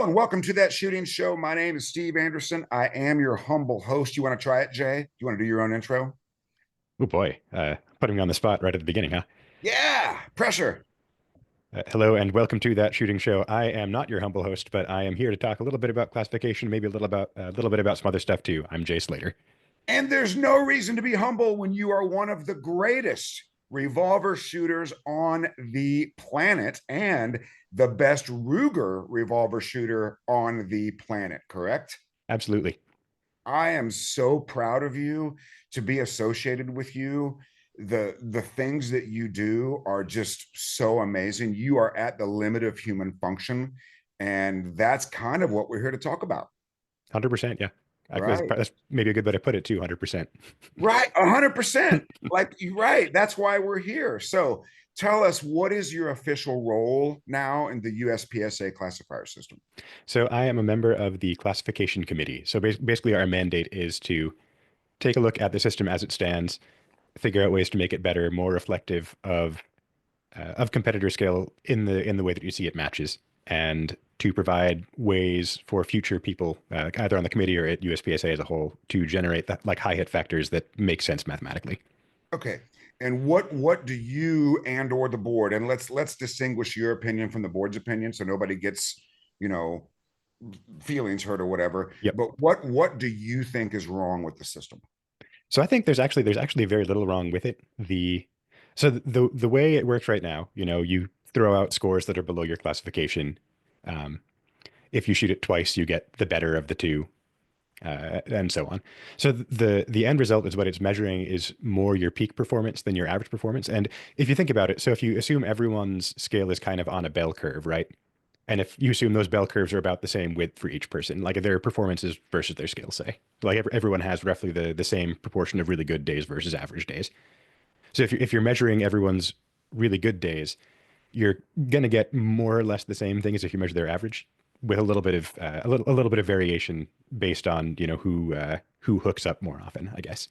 Hello and welcome to That Shooting Show. My name is Steve Anderson. I am your humble host. You want to try it, Jay? You want to do your own intro? Oh boy, putting me on the spot right at the beginning, huh? Yeah, pressure. Hello and welcome to That Shooting Show. I am not your humble host, but I am here to talk a little bit about classification, maybe a little bit about some other stuff too. I'm Jay Slater. And there's no reason to be humble when you are one of the greatest revolver shooters on the planet and the best Ruger revolver shooter on the planet, correct? Absolutely. I am so proud of you to be associated with you. The things that you do are just so amazing. You are at the limit of human function, and that's kind of what we're here to talk about. 100%, yeah. Right. That's maybe a good way to put it too, 100%. Right. 100%. Like you're right. That's why we're here. So tell us, what is your official role now in the USPSA classifier system? So I am a member of the classification committee. So basically our mandate is to take a look at the system as it stands, figure out ways to make it better, more reflective of competitor skill in the way that you see it matches, and to provide ways for future people, either on the committee or at USPSA as a whole, to generate that like high hit factors that make sense mathematically. Okay. And what do you and or the board, and let's distinguish your opinion from the board's opinion so nobody gets, you know, feelings hurt or whatever. Yep. But what do you think is wrong with the system? So I think there's actually very little wrong with it. The way it works right now, you throw out scores that are below your classification. Um, if you shoot it twice, you get the better of the two, and so on. So the end result is what it's measuring is more your peak performance than your average performance. And if you think about it, so if you assume everyone's scale is kind of on a bell curve, right? And if you assume those bell curves are about the same width for each person, like their performances versus their skill, say, like everyone has roughly the same proportion of really good days versus average days. So if you're measuring everyone's really good days, you're gonna get more or less the same thing as if you measure their average, with a little bit of a little bit of variation based on who hooks up more often, I guess.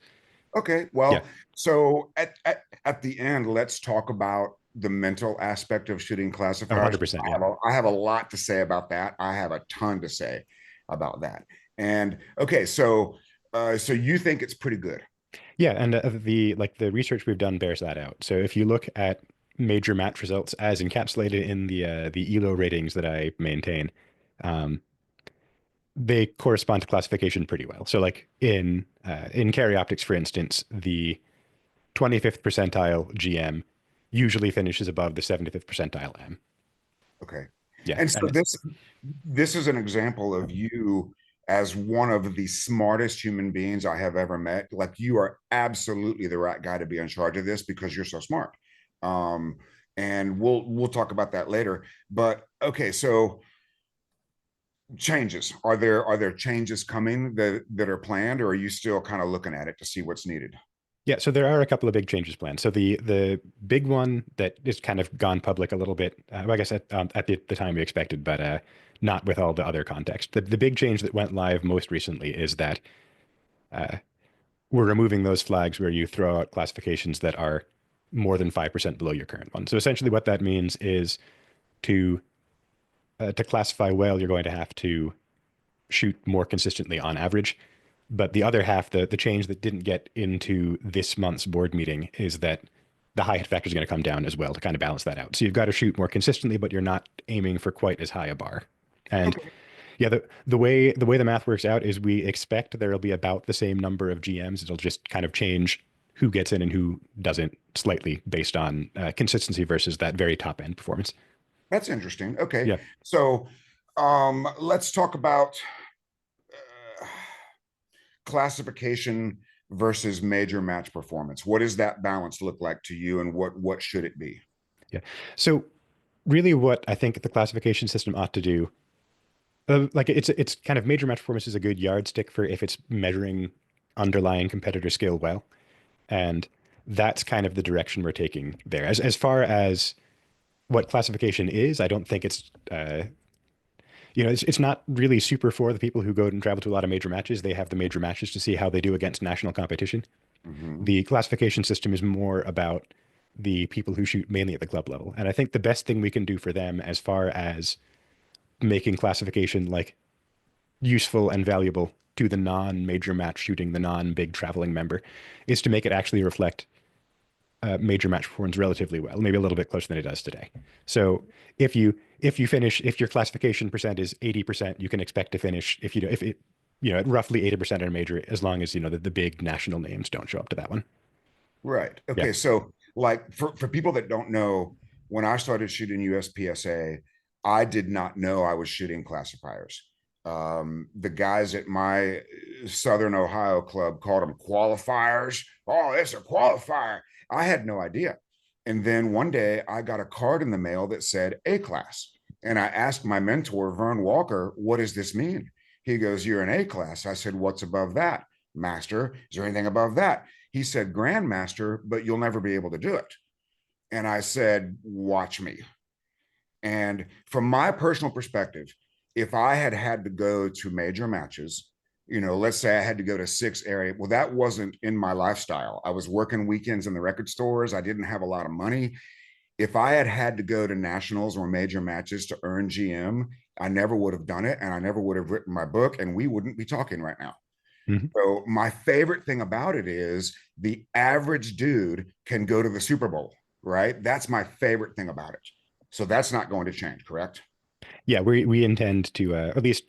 Okay, Yeah, well, so at the end, let's talk about the mental aspect of shooting classifiers. 100%. Yeah, I have a lot to say about that. I have a ton to say about that. And okay, so you think it's pretty good. yeah, and the research we've done bears that out. So if you look at major match results as encapsulated in the ELO ratings that I maintain, um, they correspond to classification pretty well. So like in carry optics, for instance, the 25th percentile GM usually finishes above the 75th percentile M. Okay. Yeah, And and so it's this is an example of you as one of the smartest human beings I have ever met. Like you are absolutely the right guy to be in charge of this because you're so smart. Um, and we'll talk about that later. But okay, so changes. Are there changes coming that are planned, or are you still kind of looking at it to see what's needed? yeah. So there are a couple of big changes planned. So the big one that is kind of gone public a little bit, I guess at the time we expected, but not with all the other context. The big change that went live most recently is that uh, we're removing those flags where you throw out classifications that are more than 5% below your current one. So essentially what that means is to to classify well, you're going to have to shoot more consistently on average. But the other half, the change that didn't get into this month's board meeting is that the high hit factor is going to come down as well to kind of balance that out. So you've got to shoot more consistently, but you're not aiming for quite as high a bar. And Okay. yeah, the way the math works out is we expect there will be about the same number of GMs. It'll just kind of change who gets in and who doesn't slightly based on consistency versus that very top end performance. That's interesting. Okay. Yeah. So let's talk about uh, classification versus major match performance. What does that balance look like to you, and what should it be? Yeah. So really what I think the classification system ought to do, like it's kind of major match performance is a good yardstick for if it's measuring underlying competitor skill well. And that's kind of the direction we're taking there. As far as what classification is, I don't think it's not really super for the people who go and travel to a lot of major matches. They have the major matches to see how they do against national competition. Mhm. The classification system is more about the people who shoot mainly at the club level. And I think the best thing we can do for them as far as making classification like useful and valuable to the non-major match shooting, the non-big traveling member, is to make it actually reflect major match performance relatively well, maybe a little bit closer than it does today. So if your classification percent is 80%, you can expect to finish if it at roughly 80% in a major, as long as the big national names don't show up to that one. Right. Yeah. Okay. So, like for people that don't know, when I started shooting USPSA, I did not know I was shooting classifiers. The guys at my Southern Ohio club called them qualifiers. Oh, it's a qualifier. I had no idea. And then one day I got a card in the mail that said A class. And I asked my mentor, Vern Walker, what does this mean? He goes, you're an A class. I said, what's above that? Master. Is there anything above that? He said, Grandmaster, but you'll never be able to do it. And I said, watch me. And from my personal perspective, if I had had to go to major matches, let's say I had to go to 6 area, well, that wasn't in my lifestyle. I was working weekends in the record stores. I didn't have a lot of money. If I had had to go to nationals or major matches to earn GM, I never would have done it. And I never would have written my book, and we wouldn't be talking right now. Mm-hmm. So my favorite thing about it is the average dude can go to the Super Bowl, right? That's my favorite thing about it. So that's not going to change, correct? Yeah, we intend to at least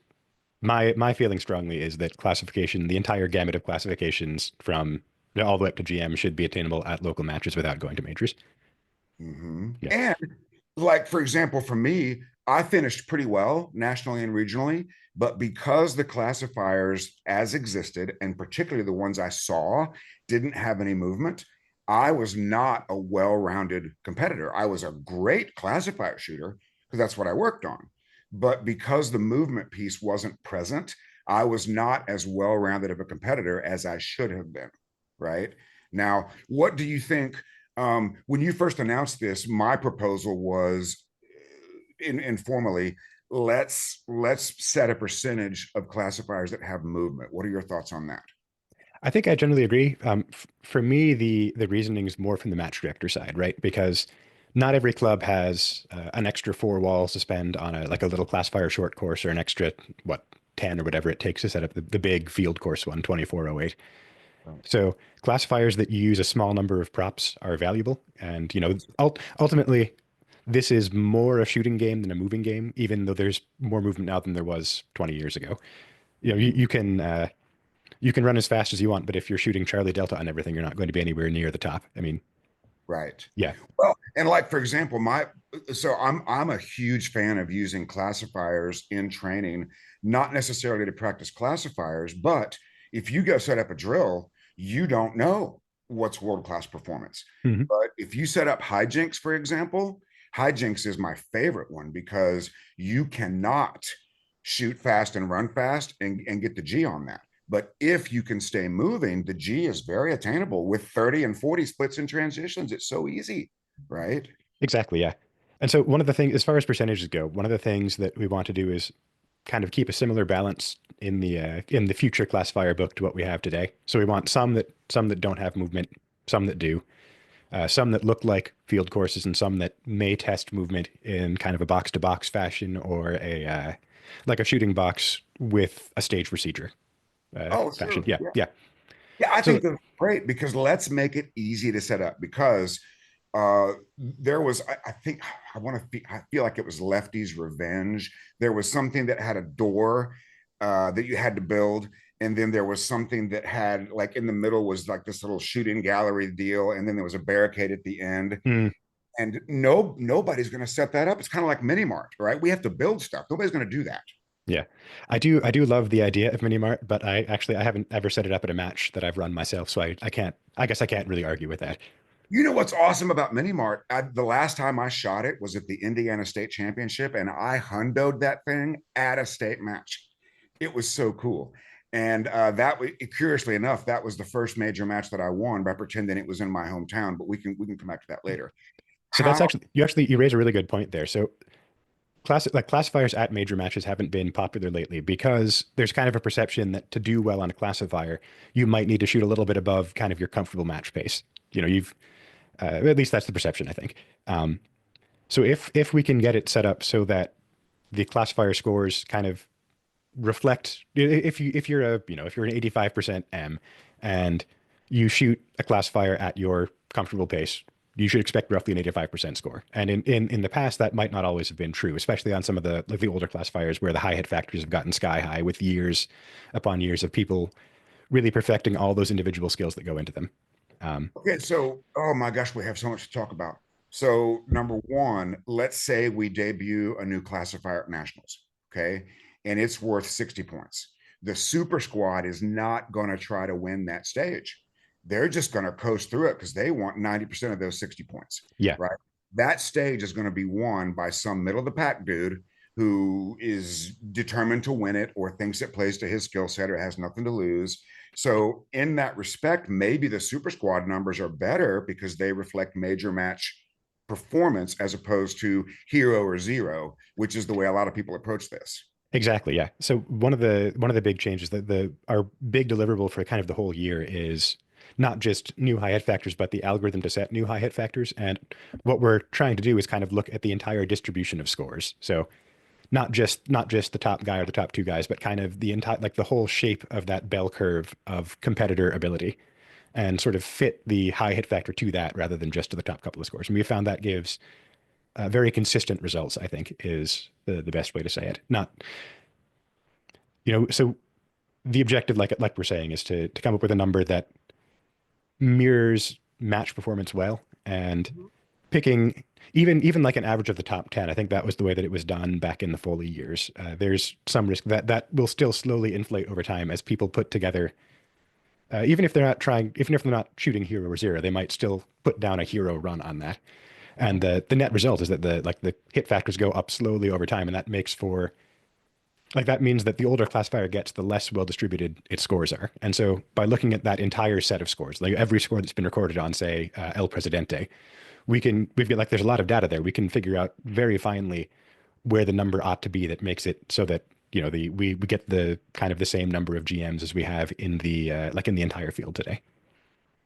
my feeling strongly is that classification, the entire gamut of classifications from all the way up to GM, should be attainable at local matches without going to majors. Yeah. And like, for example, for me, I finished pretty well nationally and regionally, but because the classifiers as existed, and particularly the ones I saw, didn't have any movement, I was not a well-rounded competitor. I was a great classifier shooter because that's what I worked on. But because the movement piece wasn't present, I was not as well-rounded of a competitor as I should have been. Right. Now, what do you think? When you first announced this, my proposal was informally, let's set a percentage of classifiers that have movement. What are your thoughts on that? I think I generally agree. For me, the reasoning is more from the match director side, right? Because not every club has an extra 4 walls to spend on a little classifier short course, or an extra 10 or whatever it takes to set up the big field course one, 2408. Right. So classifiers that use a small number of props are valuable. And, ultimately, this is more a shooting game than a moving game, even though there's more movement now than there was 20 years ago. You can run as fast as you want, but if you're shooting Charlie Delta on everything, you're not going to be anywhere near the top. I mean, Right. yeah. Well, and like for example, I'm a huge fan of using classifiers in training, not necessarily to practice classifiers, but if you go set up a drill, you don't know what's world-class performance. Mhm. But if you set up hijinks, for example, hijinks is my favorite one because you cannot shoot fast and run fast and get the G on that. But if you can stay moving, the G is very attainable with 30 and 40 splits and transitions. It's so easy, right? Exactly. Yeah. And so one of the things, as far as percentages go, one of the things that we want to do is kind of keep a similar balance in the future classifier book to what we have today. So we want some that don't have movement, some that do, some that look like field courses, and some that may test movement in kind of a box to box fashion, or a like a shooting box with a stage procedure Oh, fashion. sure. Yeah. Yeah. Yeah. Yeah, I So think that's great because let's make it easy to set up because there was I think I feel like it was Lefty's Revenge. There was something that had a door that you had to build, and then there was something that had like in the middle was like this little shooting gallery deal, and then there was a barricade at the end. mm, And nobody's going to set that up. It's kind of like mini mart, right? We have to build stuff. Nobody's going to do that. yeah, I do love the idea of mini mart, but I haven't ever set it up at a match that I've run myself, so I can't, I guess I can't really argue with that. You know what's awesome about Mini Mart? The last time I shot it was at the Indiana State Championship, and I hundoed that thing at a state match. It was so cool. And curiously enough, that was the first major match that I won by pretending it was in my hometown. But we can come back to that later. So that's How? you raise a really good point there. So classifiers at major matches haven't been popular lately because there's kind of a perception that to do well on a classifier, you might need to shoot a little bit above kind of your comfortable match pace. You've at least that's the perception, I think. So if we can get it set up so that the classifier scores kind of reflect if you're a if you're an 85% M and you shoot a classifier at your comfortable pace, you should expect roughly an 85% score. And in the past, that might not always have been true, especially on some of the like the older classifiers where the high hit factors have gotten sky high with years upon years of people really perfecting all those individual skills that go into them. Um, Okay, so oh my gosh, we have so much to talk about. So number one, let's say we debut a new classifier at nationals, okay, and it's worth 60 points. The super squad is not going to try to win that stage. They're just going to coast through it because they want 90% of those 60 points, yeah, right? That stage is going to be won by some middle of the pack dude who is determined to win it or thinks it plays to his skill set or has nothing to lose. So, in that respect, maybe the super squad numbers are better because they reflect major match performance as opposed to hero or zero, which is the way a lot of people approach this. exactly. Yeah. So one of the big changes that the our big deliverable for kind of the whole year is not just new high hit factors, but the algorithm to set new high hit factors. And what we're trying to do is kind of look at the entire distribution of scores. So not just the top guy or the top two guys, but kind of the entire like the whole shape of that bell curve of competitor ability and sort of fit the high hit factor to that rather than just to the top couple of scores. And we found that gives very consistent results, I think, is the best way to say it. Not, so the objective, like we're saying, is to come up with a number that mirrors match performance well and picking even like an average of the top 10. I think that was the way that it was done back in the Foley years. There's some risk that that will still slowly inflate over time as people put together, even if they're not shooting hero or zero, they might still put down a hero run on that. And the net result is that the hit factors go up slowly over time, and that makes for like that means that the older classifier gets, the less well distributed its scores are. And so by looking at that entire set of scores, like every score that's been recorded on, say, El Presidente, we've got like there's a lot of data there. We can figure out very finely where the number ought to be that makes it so that we get the kind of the same number of GMs as we have in the like in the entire field today.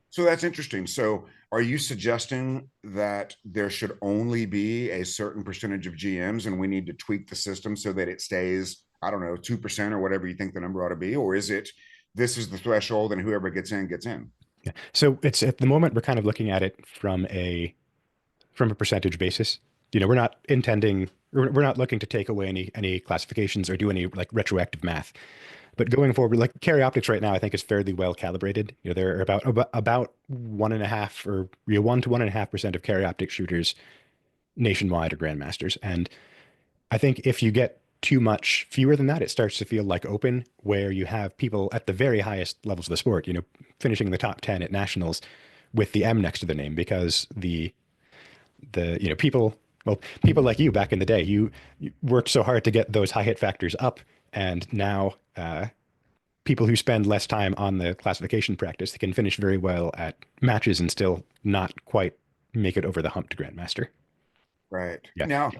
So that's interesting. So, are you suggesting that there should only be a certain percentage of GMs and we need to tweak the system so that it stays, I don't know, 2% or whatever you think the number ought to be? Or is it this is the threshold and whoever gets in, gets in? Yeah. So it's at the moment we're kind of looking at it from a percentage basis. We're not intending, we're not looking to take away any classifications or do any like retroactive math. But going forward, like carry optics right now, I think is fairly well calibrated. There are about 1.5 or 1 to 1.5% of carry optic shooters nationwide are grandmasters. And I think if you get too much fewer than that, it starts to feel like open, where you have people at the very highest levels of the sport, finishing in the top 10 at nationals with the M next to the name because people, well, people like you back in the day, you worked so hard to get those high hit factors up, and now people who spend less time on the classification practice they can finish very well at matches and still not quite make it over the hump to grandmaster. Right. Yeah. Now,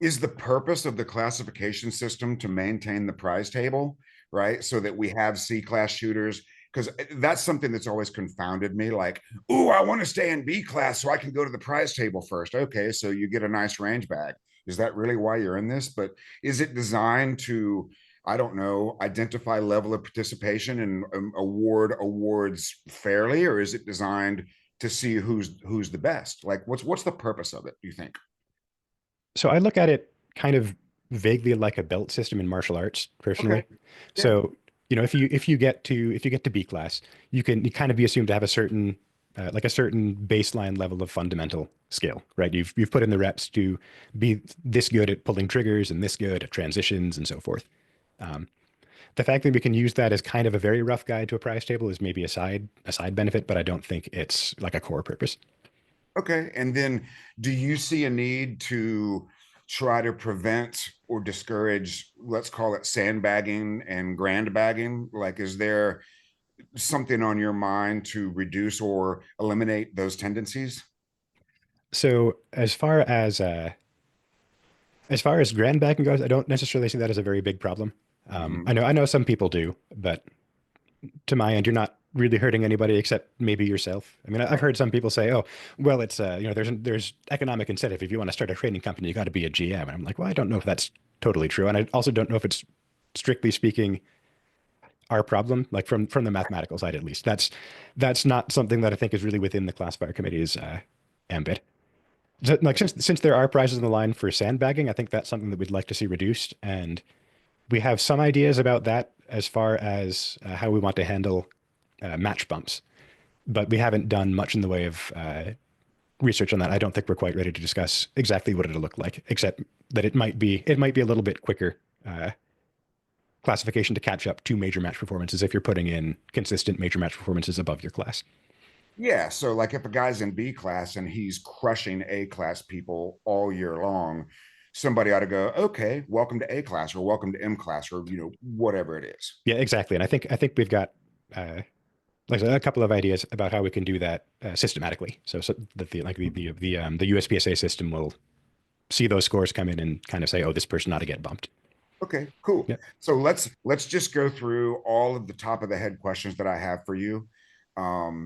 is the purpose of the classification system to maintain the prize table, right? So that we have C class shooters? Because that's something that's always confounded me. Like, oh, I want to stay in B class so I can go to the prize table first. Okay, so you get a nice range bag. Is that really why you're in this? But is it designed to, I don't know, identify level of participation and award awards fairly, or is it designed to see who's the best? Like, what's the purpose of it? Do you think? So I look at it kind of vaguely like a belt system in martial arts, Okay. personally. Yeah. So, if you get to B class, you kind of be assumed to have a certain like a certain baseline level of fundamental skill, right? You've put in the reps to be this good at pulling triggers and this good at transitions and so forth. Um, the fact that we can use that as kind of a very rough guide to a prize table is maybe a side benefit, but I don't think it's like a core purpose. Okay. And then do you see a need to try to prevent or discourage, let's call it sandbagging and grand bagging? Like, is there something on your mind to reduce or eliminate those tendencies? So as far as grand backing goes, I don't necessarily see that as a very big problem. Mhm. I know some people do, but to my end, you're not really hurting anybody except maybe yourself. I mean, I've Right. heard some people say, "Oh, well, it's there's economic incentive. If you want to start a trading company, you got to be a GM." And I'm like, well, I don't know if that's totally true. And I also don't know if it's strictly speaking our problem, like from the mathematical side at least. That's not something that I think is really within the classifier committee's ambit. So, like since there are prizes on the line for sandbagging, I think that's something that we'd like to see reduced, and we have some ideas about that as far as how we want to handle match bumps, but we haven't done much in the way of research on that. I don't think we're quite ready to discuss exactly what it'll look like, except that it might be a little bit quicker classification to catch up to major match performances if you're putting in consistent major match performances above your class. Yeah, so like if a guy's in B class and he's crushing A class people all year long, somebody ought to go, okay, welcome to A class or welcome to M class or whatever it is. Yeah, exactly. And I think we've got like a couple of ideas about how we can do that systematically. So that the USPSA system will see those scores come in and kind of say, oh, this person ought to get bumped. Okay, cool. Yeah. So let's just go through all of the top of the head questions that I have for you,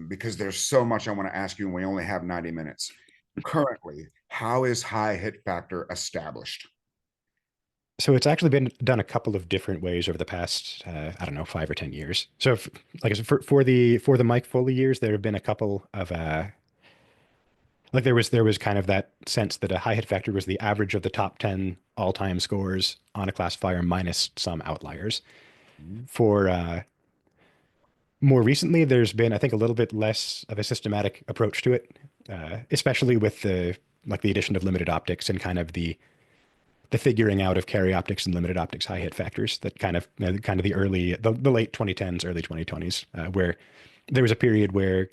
because there's so much I want to ask you, and we only have 90 minutes. Currently, how is high hit factor established? So it's actually been done a couple of different ways over the past, I don't know, 5 or 10 years. So, like I said, for the Mike Foley years, there have been a couple of like there was kind of that sense that a high hit factor was the average of the top 10 all-time scores on a classifier minus some outliers. Mhm. For more recently, there's been, I think, a little bit less of a systematic approach to it, especially with the addition of limited optics and kind of the figuring out of carry optics and limited optics high hit factors that kind of the late 2010s, early 2020s, where there was a period where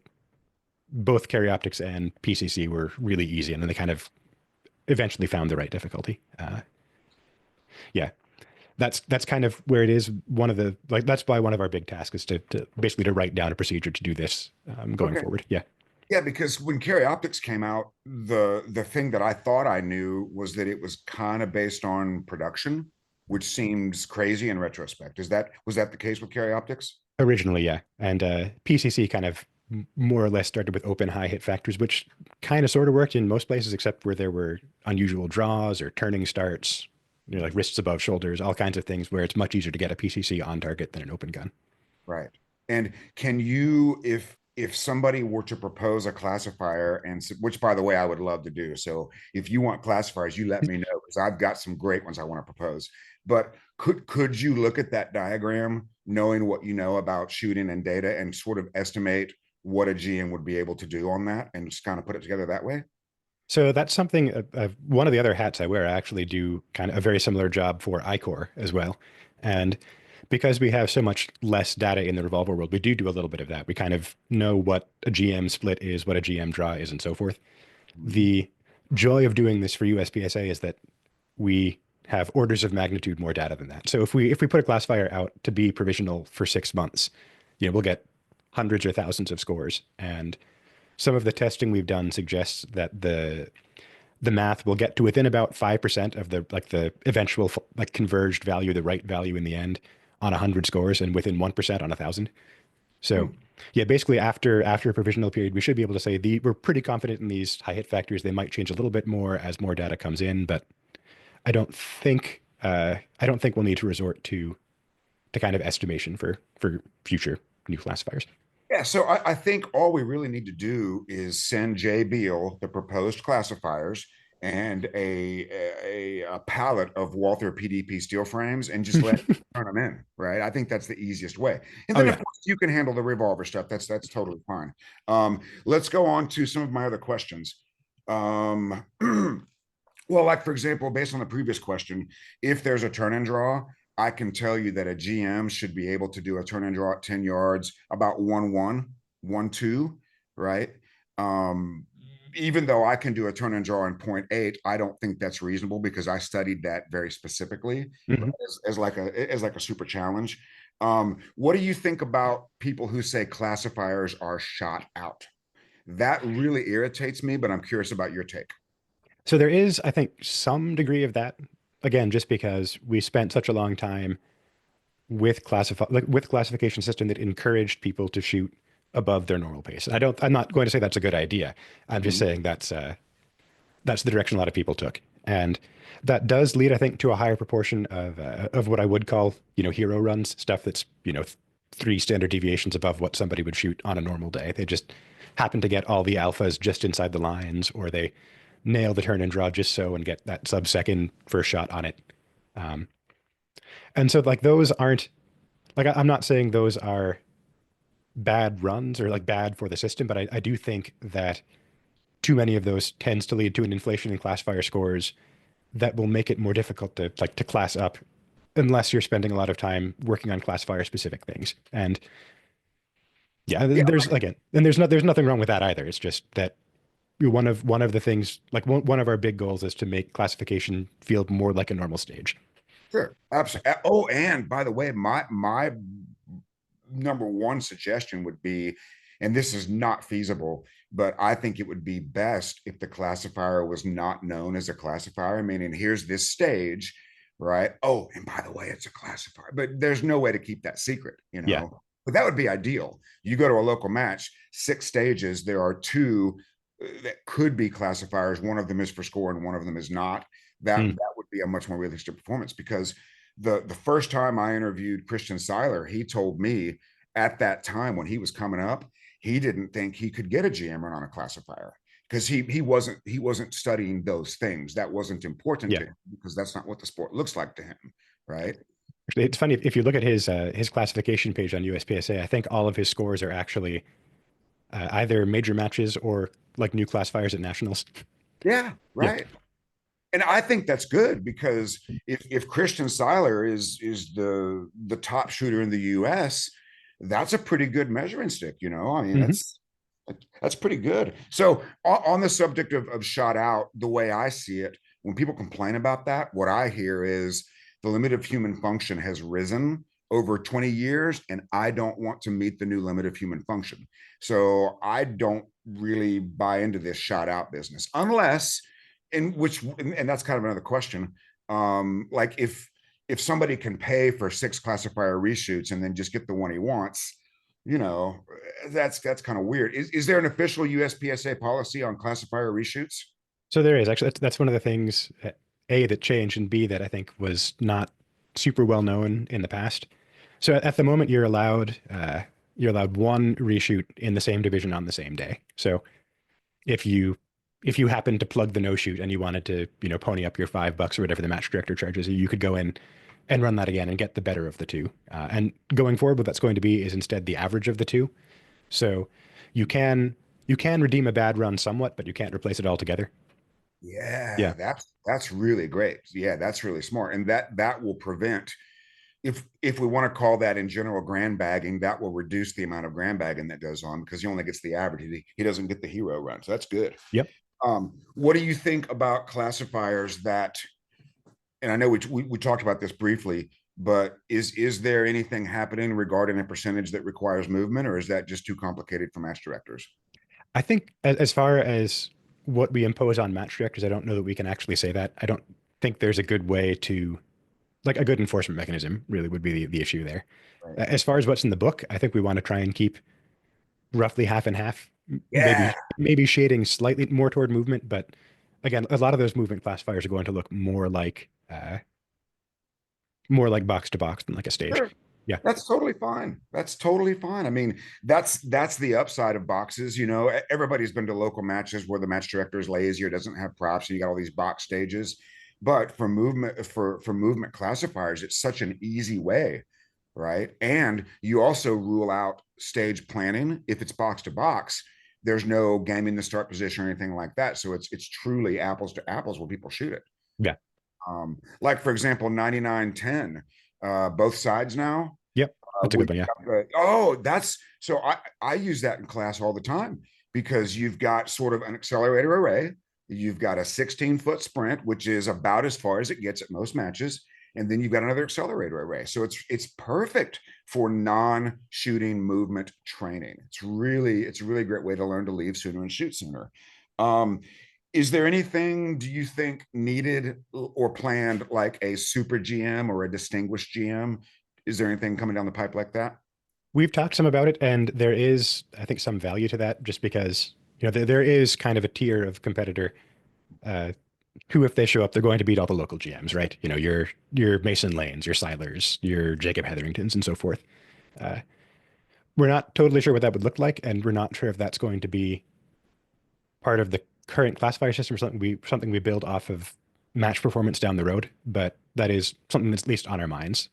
both carry optics and PCC were really easy, and then they kind of eventually found the right difficulty. Yeah, that's kind of where it is. That's why one of our big tasks is to basically to write down a procedure to do this going Okay. forward. Yeah. Yeah, because when Carry Optics came out, the thing that I thought I knew was that it was kind of based on production, which seems crazy in retrospect. Was that the case with Carry Optics? Originally, yeah. And PCC kind of more or less started with open high hit factors, which kind of sort of worked in most places, except where there were unusual draws or turning starts, like wrists above shoulders, all kinds of things where it's much easier to get a PCC on target than an open gun. Right. And can you, if somebody were to propose a classifier, which by the way I would love to do. So if you want classifiers, you let me know because I've got some great ones I want to propose. But could you look at that diagram, knowing what you know about shooting and data, and sort of estimate what a GM would be able to do on that, and just kind of put it together that way? So that's something, one of the other hats I wear, I actually do kind of a very similar job for ICOR as well. And because we have so much less data in the revolver world, we do a little bit of that. We kind of know what a GM split is, what a GM draw is, and so forth. Mhm. The joy of doing this for USPSA is that we have orders of magnitude more data than that. So if we put a classifier out to be provisional for 6 months, we'll get hundreds or thousands of scores. And some of the testing we've done suggests that the math will get to within about 5% of the eventual like converged value, the right value in the end on 100 scores, and within 1% on 1,000. So Hmm. yeah, basically after a provisional period, we should be able to say we're pretty confident in these high hit factors. They might change a little bit more as more data comes in, but I don't think we'll need to resort to kind of estimation for future new classifiers. Yeah, so I think all we really need to do is send Jay Beal the proposed classifiers and a palette of Walther PDP steel frames and just let turn them in, right? I think that's the easiest way. And Oh then of yeah. course you can handle the revolver stuff. That's totally fine. Let's go on to some of my other questions. Um, well, like for example, based on the previous question, if there's a turn and draw, I can tell you that a GM should be able to do a turn and draw at 10 yards, about 1-1, 1-2, right? Um, Even though I can do a turn and draw in point 0.8, I don't think that's reasonable because I studied that very specifically Mhm. as like a super challenge. What do you think about people who say classifiers are shot out? That really irritates me, but I'm curious about your take. So there is, I think, some degree of that. Again, just because we spent such a long time with classification system that encouraged people to shoot above their normal pace. I'm not going to say that's a good idea. I'm just Mhm. saying that's the direction a lot of people took. And that does lead, I think, to a higher proportion of what I would call, hero runs, stuff that's, three standard deviations above what somebody would shoot on a normal day. They just happen to get all the alphas just inside the lines, or they nail the turn and draw just so and get that sub-second first shot on it. Um, and so like those aren't like I'm not saying those are bad runs or like bad for the system, but I do think that too many of those tends to lead to an inflation in classifier scores that will make it more difficult to class up unless you're spending a lot of time working on classifier specific things. And yeah, Yeah, there's nothing wrong with that either. It's just that one of the things like one of our big goals is to make classification feel more like a normal stage. sure. Absolutely. Oh, and by the way, my number one suggestion would be, and this is not feasible, but I think it would be best if the classifier was not known as a classifier, meaning here's this stage, right? Oh, and by the way, it's a classifier, but there's no way to keep that secret, you Yeah. know? But that would be ideal. You go to a local match, 6 stages, there are two that could be classifiers. One of them is for score and one of them is not. Mm. That would be a much more realistic performance because the first time I interviewed Christian Seiler, he told me at that time when he was coming up, he didn't think he could get a GM run on a classifier because he wasn't studying those things. That wasn't important Yeah. to him because that's not what the sport looks like to him, right? Actually, it's funny if you look at his classification page on USPSA, I think all of his scores are actually either major matches or like new classifiers at nationals. Yeah, Yeah. right. And I think that's good because if Christian Seiler is the top shooter in the U.S., that's a pretty good measuring stick. I mean, Hmm. that's pretty good. So on the subject of shot out, the way I see it, when people complain about that, what I hear is the limit of human function has risen over 20 years, and I don't want to meet the new limit of human function. So I don't really buy into this shot out business unless in which and that's kind of another question. Like if somebody can pay for 6 classifier reshoots and then just get the one he wants, you know, that's kind of weird. Is there an official USPSA policy on classifier reshoots? So there is actually that's one of the things A that changed and B that I think was not super well known in the past. So at the moment you're allowed one reshoot in the same division on the same day. So if you if you happen to plug the no shoot and you wanted to, pony up your $5 or whatever the match director charges, you could go in and run that again and get the better of the two. And going forward, what that's going to be is instead the average of the two. So you can you can redeem a bad run somewhat, but you can't replace it altogether. Yeah, Yeah. that's really great. Yeah, that's really smart, and that will prevent if we want to call that in general grand bagging, that will reduce the amount of grand bagging that goes on because he only gets the average. He doesn't get the hero run, so that's good. Yep. What do you think about classifiers that? And I know we talked about this briefly, but is there anything happening regarding a percentage that requires movement, or is that just too complicated for match directors? I think as far as what we impose on match directors, I don't know that we can actually say that. I don't think there's a good way to like a good enforcement mechanism really would be the issue there. Right. As far as what's in the book, I think we want to try and keep roughly half and half, Yeah, maybe shading slightly more toward movement, but again, a lot of those movement classifiers are going to look more like box to box than like a stage. sure. Yeah. That's totally fine. That's totally fine. I mean, that's the upside of boxes. Everybody's been to local matches where the match director is lazy or doesn't have props, and you got all these box stages. But for movement classifiers, it's such an easy way, right? And you also rule out stage planning if it's box to box. There's no gaming the start position or anything like that. So it's truly apples to apples where people shoot it. Yeah. Like for example, 99-10, both sides now Yep. That's a where good one. Yeah. that's so I use that in class all the time because you've got sort of an accelerator array, you've got a 16-foot sprint, which is about as far as it gets at most matches, and then you've got another accelerator array. So it's perfect for non-shooting movement training. It's a really great way to learn to leave sooner and shoot sooner. Um, is there anything do you think needed or planned like a super GM or a distinguished GM? Is there anything coming down the pipe like that? We've talked some about it, and there is, I think, some value to that just because, there is kind of a tier of competitor. who, if they show up, they're going to beat all the local GMs, right? You know, your Mason Lanes, your Silers, your Jacob Hetheringtons, and so forth. Uh, we're not totally sure what that would look like, and we're not sure if that's going to be part of the current classifier system or something we build off of match performance down the road. But that is something that's at least on our minds.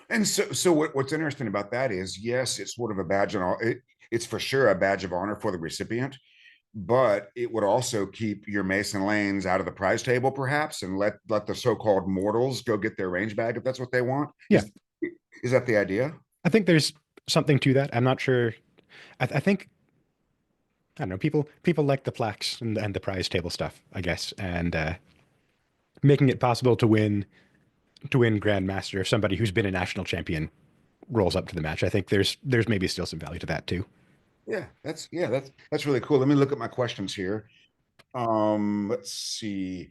And so what's interesting about that is, yes, it's sort of a badge and all. It's for sure a badge of honor for the recipient, but it would also keep your Mason Lanes out of the prize table, perhaps, and let the so-called mortals go get their range bag if that's what they want. Yeah, Is that the idea? I think there's something to that. I'm not sure. I think I don't know. People like the plaques and the prize table stuff, I guess, and making it possible to win Grandmaster if somebody who's been a national champion rolls up to the match. I think there's maybe still some value to that too. Yeah, that's really cool. Let me look at my questions here. Let's see.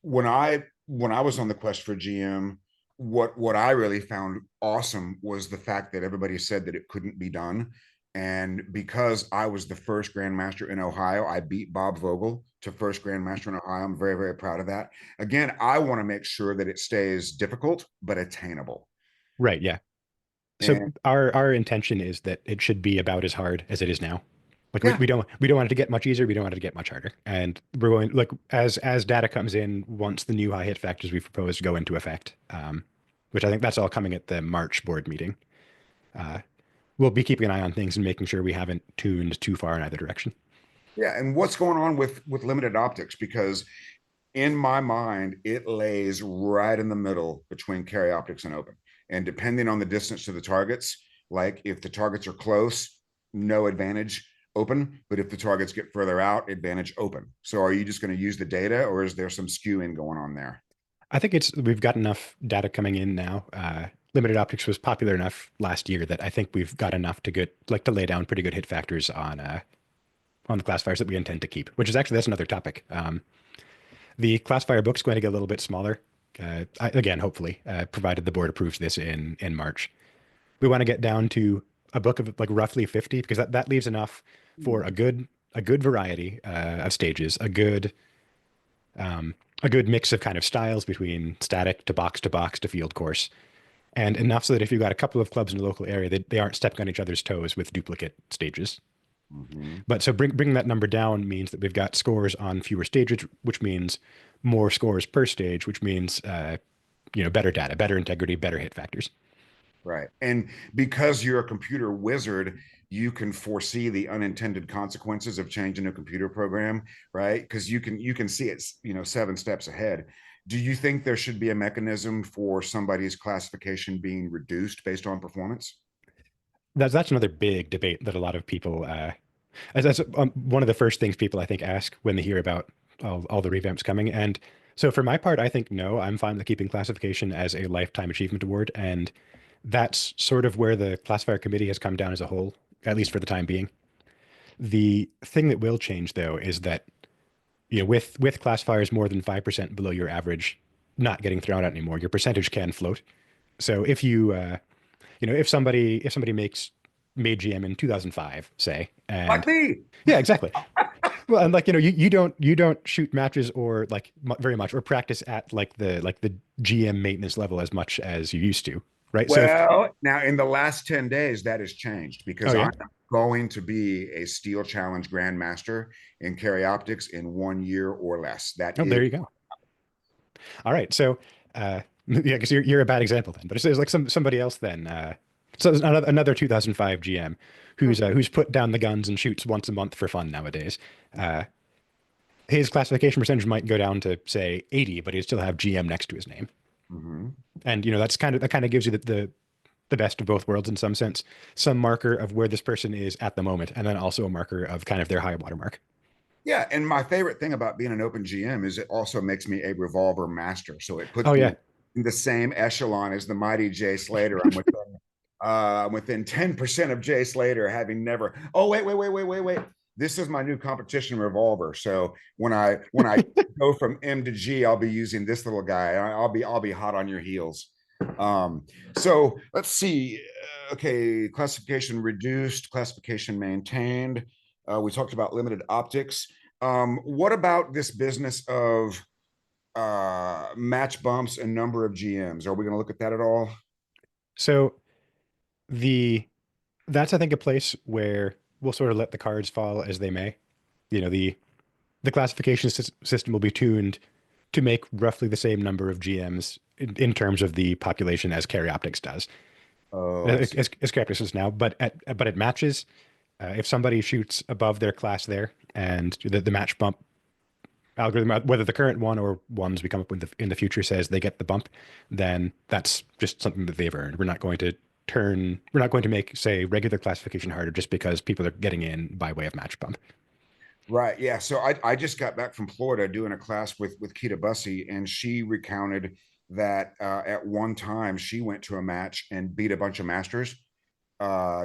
When I was on the quest for GM, what I really found awesome was the fact that everybody said that it couldn't be done. And because I was the first grandmaster in Ohio, I beat Bob Vogel to first grandmaster in Ohio. I'm very, very proud of that. Again, I want to make sure that it stays difficult but attainable. Right, yeah. So And our intention is that it should be about as hard as it is now. Like we, yeah, we don't want it to get much easier. We don't want it to get much harder. And we're going like as data comes in, once the new high hit factors we proposed go into effect, which I think that's all coming at the March board meeting. Uh, we'll be keeping an eye on things and making sure we haven't tuned too far in either direction. yeah. And what's going on with limited optics? Because in my mind, it lays right in the middle between carry optics and open. And depending on the distance to the targets, like if the targets are close, no advantage open. But if the targets get further out, advantage open. So are you just going to use the data, or is there some skewing going on there? I think we've got enough data coming in now. Limited optics was popular enough last year that I think we've got enough to lay down pretty good hit factors on the classifiers that we intend to keep. Which is actually that's another topic. The classifier book's going to get a little bit smaller. Again, hopefully, provided the board approves this in March. We want to get down to a book of like roughly 50 because that leaves enough for a good variety of stages, a good mix of kind of styles between static to box to field course, and enough so that if you've got a couple of clubs in the local area, they aren't stepping on each other's toes with duplicate stages. Mm-hmm. But so bringing that number down means that we've got scores on fewer stages, which means more scores per stage, which means better data, better integrity, better hit factors. Right. And because you're a computer wizard, you can foresee the unintended consequences of changing a computer program, right? Because you can see it, 7 steps ahead. Do you think there should be a mechanism for somebody's classification being reduced based on performance? That's another big debate that a lot of people, as one of the first things people I think ask when they hear about all the revamps coming. And so for my part, I think no, I'm fine with keeping classification as a lifetime achievement award, and that's sort of where the classifier committee has come down as a whole, at least for the time being. The thing that will change though is that with classifiers more than 5% below your average not getting thrown out anymore, your percentage can float. So if somebody made GM in 2005, say, Like and me. yeah, exactly. Well, and like you don't shoot matches or like very much or practice at like the GM maintenance level as much as you used to, right? So if Well, now in the last 10 days, that has changed oh because yeah, I'm going to be a Steel Challenge Grandmaster in Carry Optics in 1 year or less. That oh is there you go. All right, so yeah, because you're a bad example then, but it's like somebody else then. So there's another 2005 GM who's put down the guns and shoots once a month for fun nowadays. Uh, his classification percentage might go down to say 80, but he'd still have GM next to his name. Mhm. And that kind of gives you the best of both worlds in some sense, some marker of where this person is at the moment, and then also a marker of kind of their high watermark. Yeah, and my favorite thing about being an open GM is it also makes me a revolver master. So it Oh puts yeah, me in the same echelon as the mighty Jay Slater. I'm within 10% of Jay Slater having never. Oh, wait. This is my new competition revolver. So when I go from M to G, I'll be using this little guy. I'll be hot on your heels. Um, so let's see. Okay, classification reduced, classification maintained. We talked about limited optics. What about this business of match bumps and number of GMs? Are we going to look at that at all? So the that's I think a place where we'll sort of let the cards fall as they may. You know, the classification system will be tuned to make roughly the same number of GMs in terms of the population as Carry Optics does, Oh, I see. as Carry Optics does now. But it matches. If somebody shoots above their class there, and the match bump algorithm, whether the current one or ones we come up with in the future says they get the bump, then that's just something that they've earned. We're not going to make, say, regular classification harder just because people are getting in by way of match bump. Right. Yeah. So I just got back from Florida doing a class with Kita Bussey, and she recounted that at one time she went to a match and beat a bunch of masters.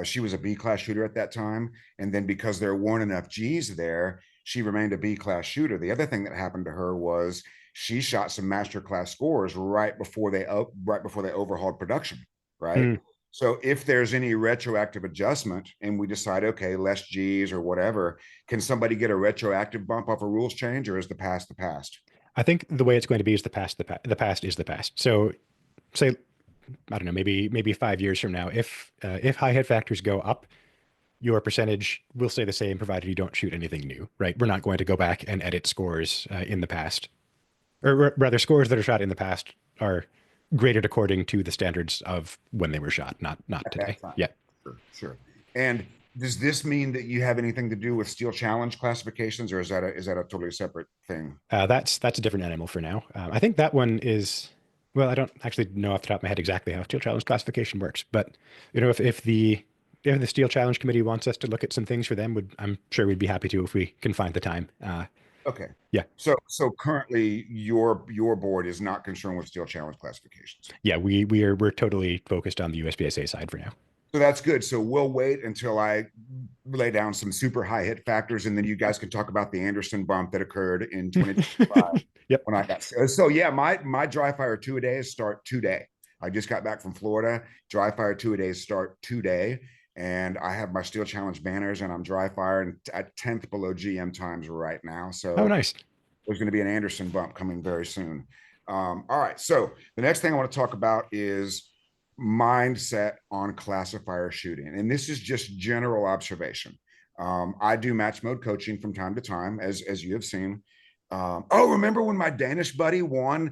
She was a B class shooter at that time, and then because there weren't enough G's there, she remained a B class shooter. The other thing that happened to her was she shot some master class scores right before they overhauled production. Right. Hmm. So if there's any retroactive adjustment and we decide, okay, less G's or whatever, can somebody get a retroactive bump off a rules change, or is the past the past? I think the way it's going to be is the past is the past. So say, I don't know, maybe 5 years from now, if high hit factors go up, your percentage will stay the same provided you don't shoot anything new, right? We're not going to go back and edit scores in the past, or rather, scores that are shot in the past are graded according to the standards of when they were shot, not At today. that time. Yeah, Sure, sure. And does this mean that you have anything to do with steel challenge classifications, or is that a totally separate thing? that's a different animal for now. I think that one is. Well, I don't actually know off the top of my head exactly how steel challenge classification works, but if the steel challenge committee wants us to look at some things for them, I'm sure we'd be happy to if we can find the time. Okay. Yeah, So currently your board is not concerned with steel challenge classifications. yeah, we're totally focused on the USPSA side for now. So that's good. So we'll wait until I lay down some super high hit factors, and then you guys can talk about the Anderson bump that occurred in 2025 Yep. when I got so yeah, my dry fire 2 a days start today. I just got back from Florida. Dry fire 2 a days start today, and I have my steel challenge banners, and I'm dry firing at 10th below GM times right now. Oh, So nice. there's going to be an Anderson bump coming very soon. All right. So the next thing I want to talk about is mindset on classifier shooting. And this is just general observation. I do match mode coaching from time to time, as you have seen. Oh, remember when my Danish buddy won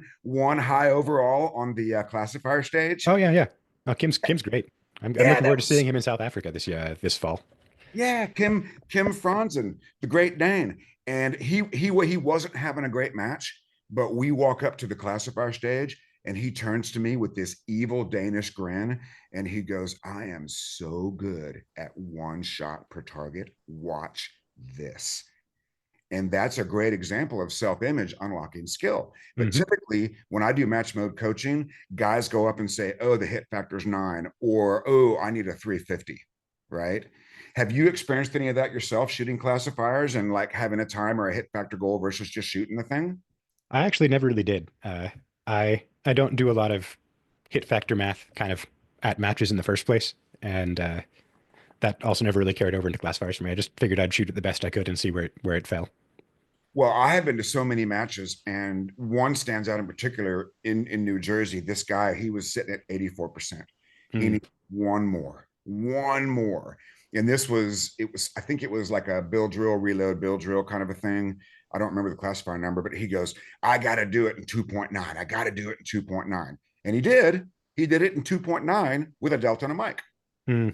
high overall on the classifier stage? Oh, yeah, yeah. Kim's great. I'm Yeah, looking forward that to seeing was him in South Africa this fall. yeah, Kim Franzen, the Great Dane, and he wasn't having a great match, but we walk up to the classifier stage, and he turns to me with this evil Danish grin, and he goes, "I am so good at one shot per target. Watch this." And that's a great example of self-image unlocking skill. But Hmm. typically, when I do match mode coaching, guys go up and say, "Oh, the hit factor's 9," or "Oh, I need a 350." Right? Have you experienced any of that yourself, shooting classifiers and like having a time or a hit factor goal versus just shooting the thing? I actually never really did. I don't do a lot of hit factor math kind of at matches in the first place, and that also never really carried over into classifiers for me. I just figured I'd shoot it the best I could and see where it fell. Well, I have been to so many matches, and one stands out in particular in New Jersey. This guy, he was sitting at 84%. He Hmm. needs one more. And I think it was like a bill drill, reload, bill drill kind of a thing. I don't remember the classifier number, but he goes, "I got to do it in 2.9. I got to do it in 2.9." And he did. He did it in 2.9 with a delta and a mic. Hmm.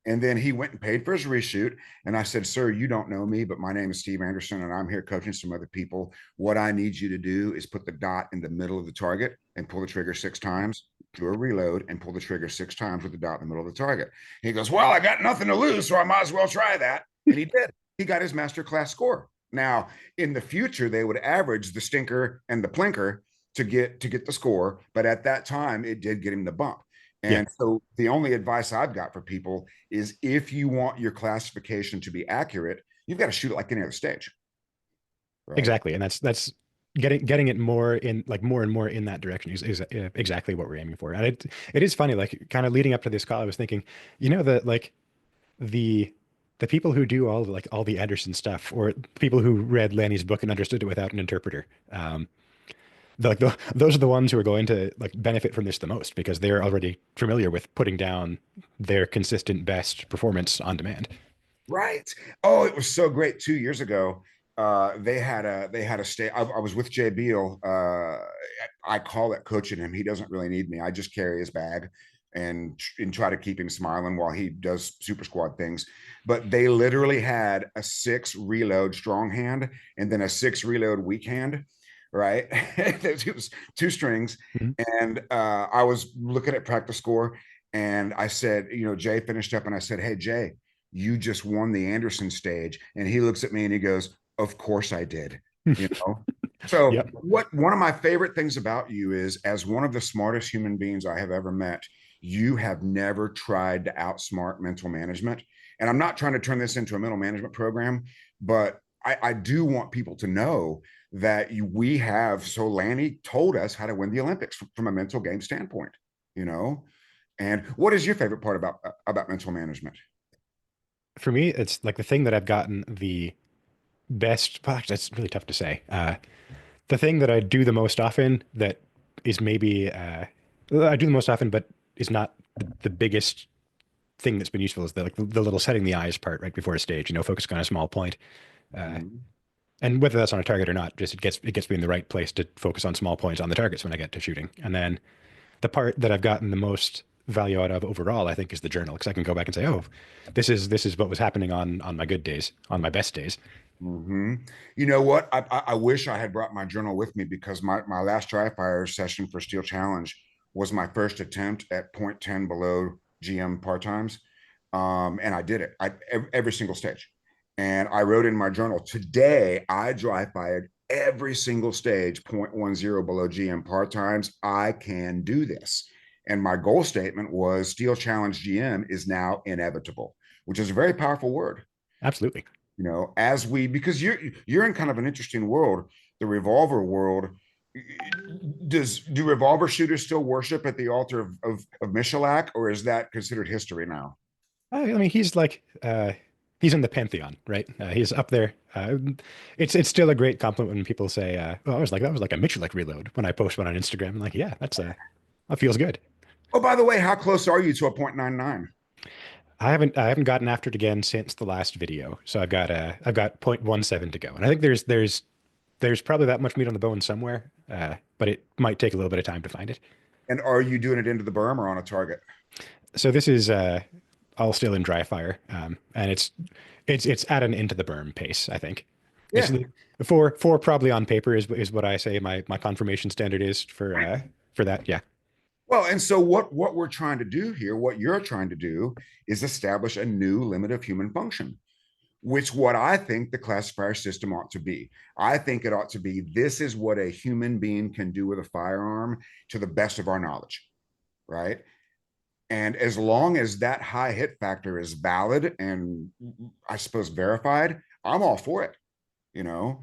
And then he went and paid for his reshoot. And I said, "Sir, you don't know me, but my name is Steve Anderson, and I'm here coaching some other people. What I need you to do is put the dot in the middle of the target and pull the trigger 6 times, do a reload, and pull the trigger 6 times with the dot in the middle of the target." He goes, "Well, I got nothing to lose, so I might as well try that." And he did. He got his master class score. Now, in the future, they would average the stinker and the plinker to get the score, but at that time, it did get him the bump. Yeah, And so the only advice I've got for people is if you want your classification to be accurate, you've got to shoot it like any other stage, right? exactly. And that's getting it more in like more and more in that direction is exactly what we're aiming for. And it is funny, like kind of leading up to this call, I was thinking, you know, that like the the people who do all the Anderson stuff, or people who read Lanny's book and understood it without an interpreter, those are the ones who are going to like benefit from this the most because they're already familiar with putting down their consistent best performance on demand. Right. Oh, it was so great. 2 years ago, they had a stay. I was with Jay Beal. I call it coaching him. He doesn't really need me. I just carry his bag and try to keep him smiling while he does super squad things. But they literally had a 6 reload strong hand and then a 6 reload weak hand. Right. It was two strings. Mhm. And I was looking at practice score and I said, Jay finished up and I said, "Hey, Jay, you just won the Anderson stage." And he looks at me and he goes, "Of course I did." You know? So Yep, what one of my favorite things about you is as one of the smartest human beings I have ever met, you have never tried to outsmart mental management. And I'm not trying to turn this into a mental management program, but I do want people to know that we have, so Lanny told us how to win the Olympics from a mental game standpoint, you know? And what is your favorite part about mental management? for me, it's like the thing that I've gotten the best. Well, actually, that's really tough to say. The thing that I do the most often that is maybe I do the most often, but is not the biggest thing that's been useful is the little setting the eyes part right before a stage. Focusing on a small point, uh, Mhm. and whether that's on a target or not, just it gets me in the right place to focus on small points on the targets when I get to shooting. And then the part that I've gotten the most value out of overall, I think, is the journal because I can go back and say, oh, this is what was happening on my good days, on my best days. Hmm. You know what? I wish I had brought my journal with me because my last dry fire session for Steel Challenge was my first attempt at point 0.10 below GM part times. And I did it every single stage. And I wrote in my journal, today I dry fired every single stage 0.10 below GM part times. I can do this. And my goal statement was Steel Challenge GM is now inevitable, which is a very powerful word. Absolutely. As we, because you're in kind of an interesting world, the revolver world. Do revolver shooters still worship at the altar of Michalak, or is that considered history now? I mean, he's in the pantheon, right? He's up there. It's still a great compliment when people say, "Oh, that was like a Mitchell reload." When I post one on Instagram, I'm like, "Yeah, that feels good." Oh, by the way, how close are you to a 0.99? I haven't gotten after it again since the last video, so I've got 0.17 to go, and I think there's probably that much meat on the bone somewhere, but it might take a little bit of time to find it. And are you doing it into the berm or on a target? So this is all still in dry fire, and it's at an into the berm pace. I think it's Yeah. four probably on paper is what I say my confirmation standard is for that. Yeah, Well, and so what we're trying to do here, what you're trying to do, is establish a new limit of human function, which what I think the classifier system ought to be. I think it ought to be this is what a human being can do with a firearm to the best of our knowledge, right? And as long as that high hit factor is valid and I suppose verified, I'm all for it, you know.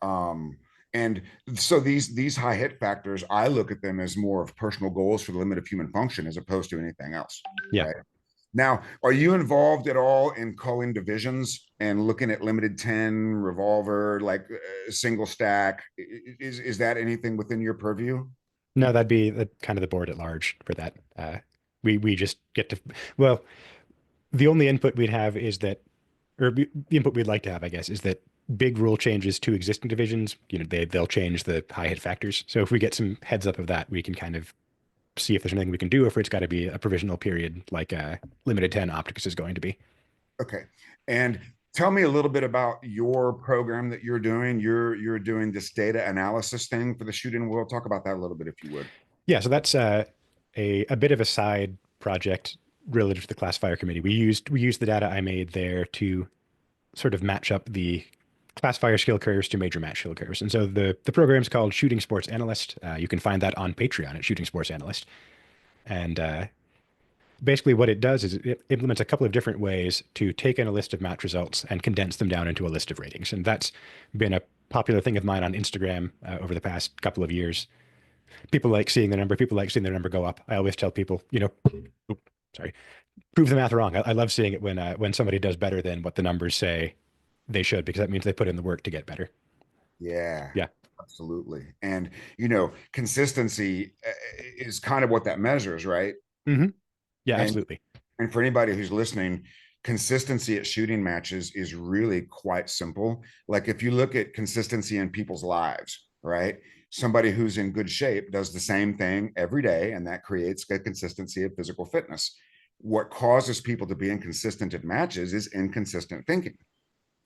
Um, and so these high hit factors, I look at them as more of personal goals for the limit of human function as opposed to anything else, yeah. right? Now, are you involved at all in culling divisions and looking at limited 10 revolver, like single stack? Is that anything within your purview? No, that'd be kind of the board at large for that. We just get to well, the only input we'd have is that, or the input we'd like to have, I guess, is that big rule changes to existing divisions. They'll change the high hit factors. So if we get some heads up of that, we can kind of see if there's anything we can do, or if it's got to be a provisional period like limited 10 optics is going to be. Okay. And tell me a little bit about your program that you're doing. You're doing this data analysis thing for the shooting world. Talk about that a little bit, if you would. Yeah, so that's a bit of a side project related to the classifier committee. We used the data I made there to sort of match up the classifier skill curves to major match skill curves. And so the program's called Shooting Sports Analyst. You can find that on Patreon at Shooting Sports Analyst. And basically, what it does is it implements a couple of different ways to take in a list of match results and condense them down into a list of ratings. And that's been a popular thing of mine on Instagram over the past couple of years. People like seeing the number. People like seeing their number go up. I always tell people, sorry, prove the math wrong. I love seeing it when somebody does better than what the numbers say they should, because that means they put in the work to get better. Yeah, Yeah. absolutely. And consistency is kind of what that measures, right? Hmm. Yeah, And absolutely. and for anybody who's listening, consistency at shooting matches is really quite simple. Like if you look at consistency in people's lives, right? Somebody who's in good shape does the same thing every day, and that creates a consistency of physical fitness. What causes people to be inconsistent at matches is inconsistent thinking.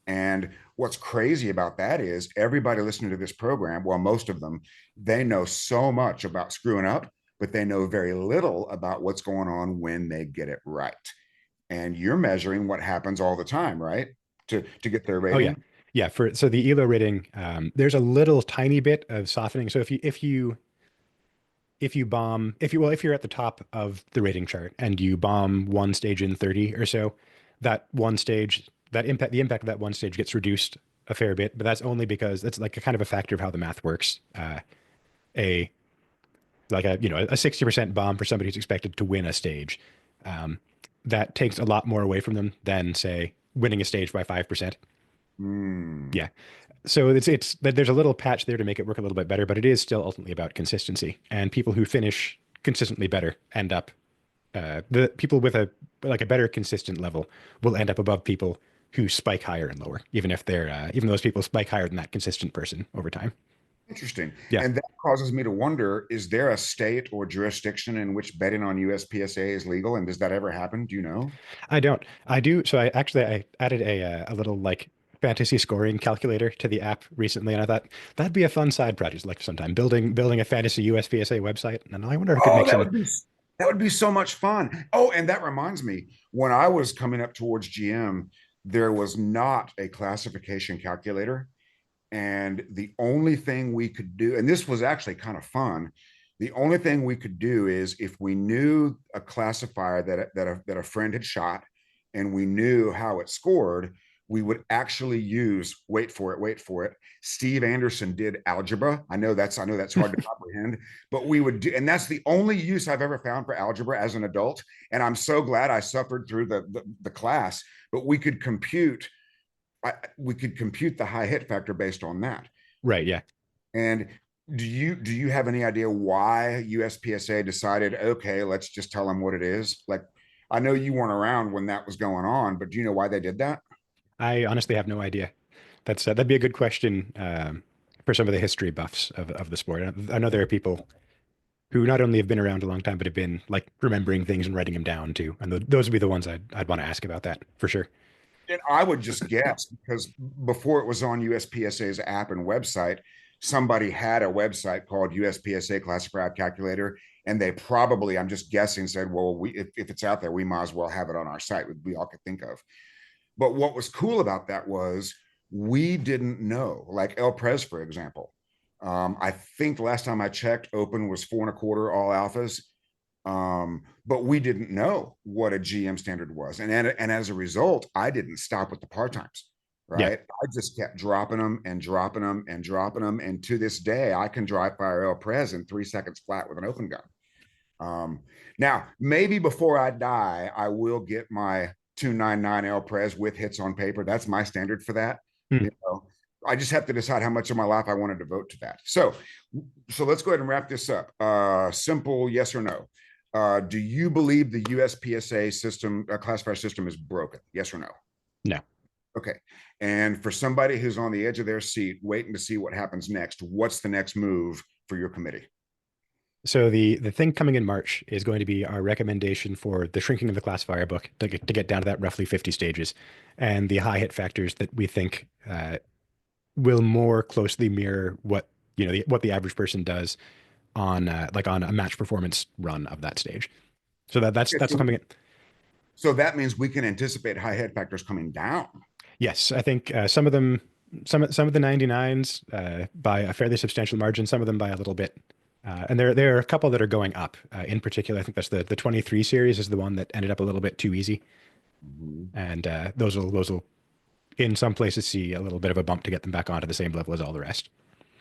And what's crazy about that is everybody listening to this program, well, most of them, they know so much about screwing up, but they know very little about what's going on when they get it right. And you're measuring what happens all the time, right? To get their Oh yeah. rating. Yeah, for so the ELO rating, there's a little tiny bit of softening. So if you bomb if you well if you're at the top of the rating chart and you bomb one stage in 30 or so, that one stage that impact the impact of that one stage gets reduced a fair bit, but that's only because it's like a kind of a factor of how the math works. A like a you know a 60% bomb for somebody who's expected to win a stage, um, that takes a lot more away from them than say winning a stage by 5%. Hmm. Yeah. So it's there's a little patch there to make it work a little bit better, but it is still ultimately about consistency. And people who finish consistently better end up the people with a like a better consistent level will end up above people who spike higher and lower, even if they're even those people spike higher than that consistent person over time. Interesting. Yeah, And that causes me to wonder, is there a state or jurisdiction in which betting on USPSA is legal? And does that ever happen? Do you know? I don't. I do. So I added a little like fantasy scoring calculator to the app recently, and I thought that'd be a fun side project, like sometime building a fantasy USPSA website. And I wonder if I could Oh, make some. that would be so much fun. Oh, and that reminds me, when I was coming up towards GM, there was not a classification calculator. And the only thing we could do, and this was actually kind of fun, the only thing we could do is if we knew a classifier that a friend had shot and we knew how it scored, we would actually use, wait for it. Steve Anderson did algebra. I know that's hard to comprehend, but we would do, and that's the only use I've ever found for algebra as an adult. And I'm so glad I suffered through the class, but we could compute the high hit factor based on that. Right. Yeah. And do you have any idea why USPSA decided, okay, let's just tell them what it is? Like, I know you weren't around when that was going on, but do you know why they did that? I honestly have no idea. That'd be a good question for some of the history buffs of the sport. I know there are people who not only have been around a long time, but have been like remembering things and writing them down too. And those would be the ones I'd want to ask about that for sure. And I would just guess because before it was on USPSA's app and website, somebody had a website called USPSA Classifier Calculator, and they probably, I'm just guessing, said, "Well, if it's out there, we might as well have it on our site." We all could think of. But what was cool about that was we didn't know, like El Pres, for example. I think the last time I checked, open was 4.25 all alphas. But we didn't know what a GM standard was. And as a result, I didn't stop with the par times, Yeah. right? I just kept dropping them and dropping them and dropping them. And to this day, I can dry fire El Pres in 3 seconds flat with an open gun. Um, Now, maybe before I die, I will get my 299 El Pres with hits on paper. That's my standard for that. Hmm. You know, I just have to decide how much of my life I want to devote to that. So let's go ahead and wrap this up. Simple yes or no. Do you believe the USPSA system, classifier system, is broken? Yes or no? No. Okay. And for somebody who's on the edge of their seat, waiting to see what happens next, what's the next move for your committee? So the thing coming in March is going to be our recommendation for the shrinking of the classifier book to get down to that roughly 50 stages, and the high hit factors that we think will more closely mirror what what the average person does on like on a match performance run of that stage. So Okay, that's coming in. so that means we can anticipate high head factors coming down. Yes, I think some of them, some of the 99s by a fairly substantial margin, some of them by a little bit. And there are a couple that are going up. In particular, I think that's the 23 series is the one that ended up a little bit too easy. Mhm. And those will in some places see a little bit of a bump to get them back onto the same level as all the rest.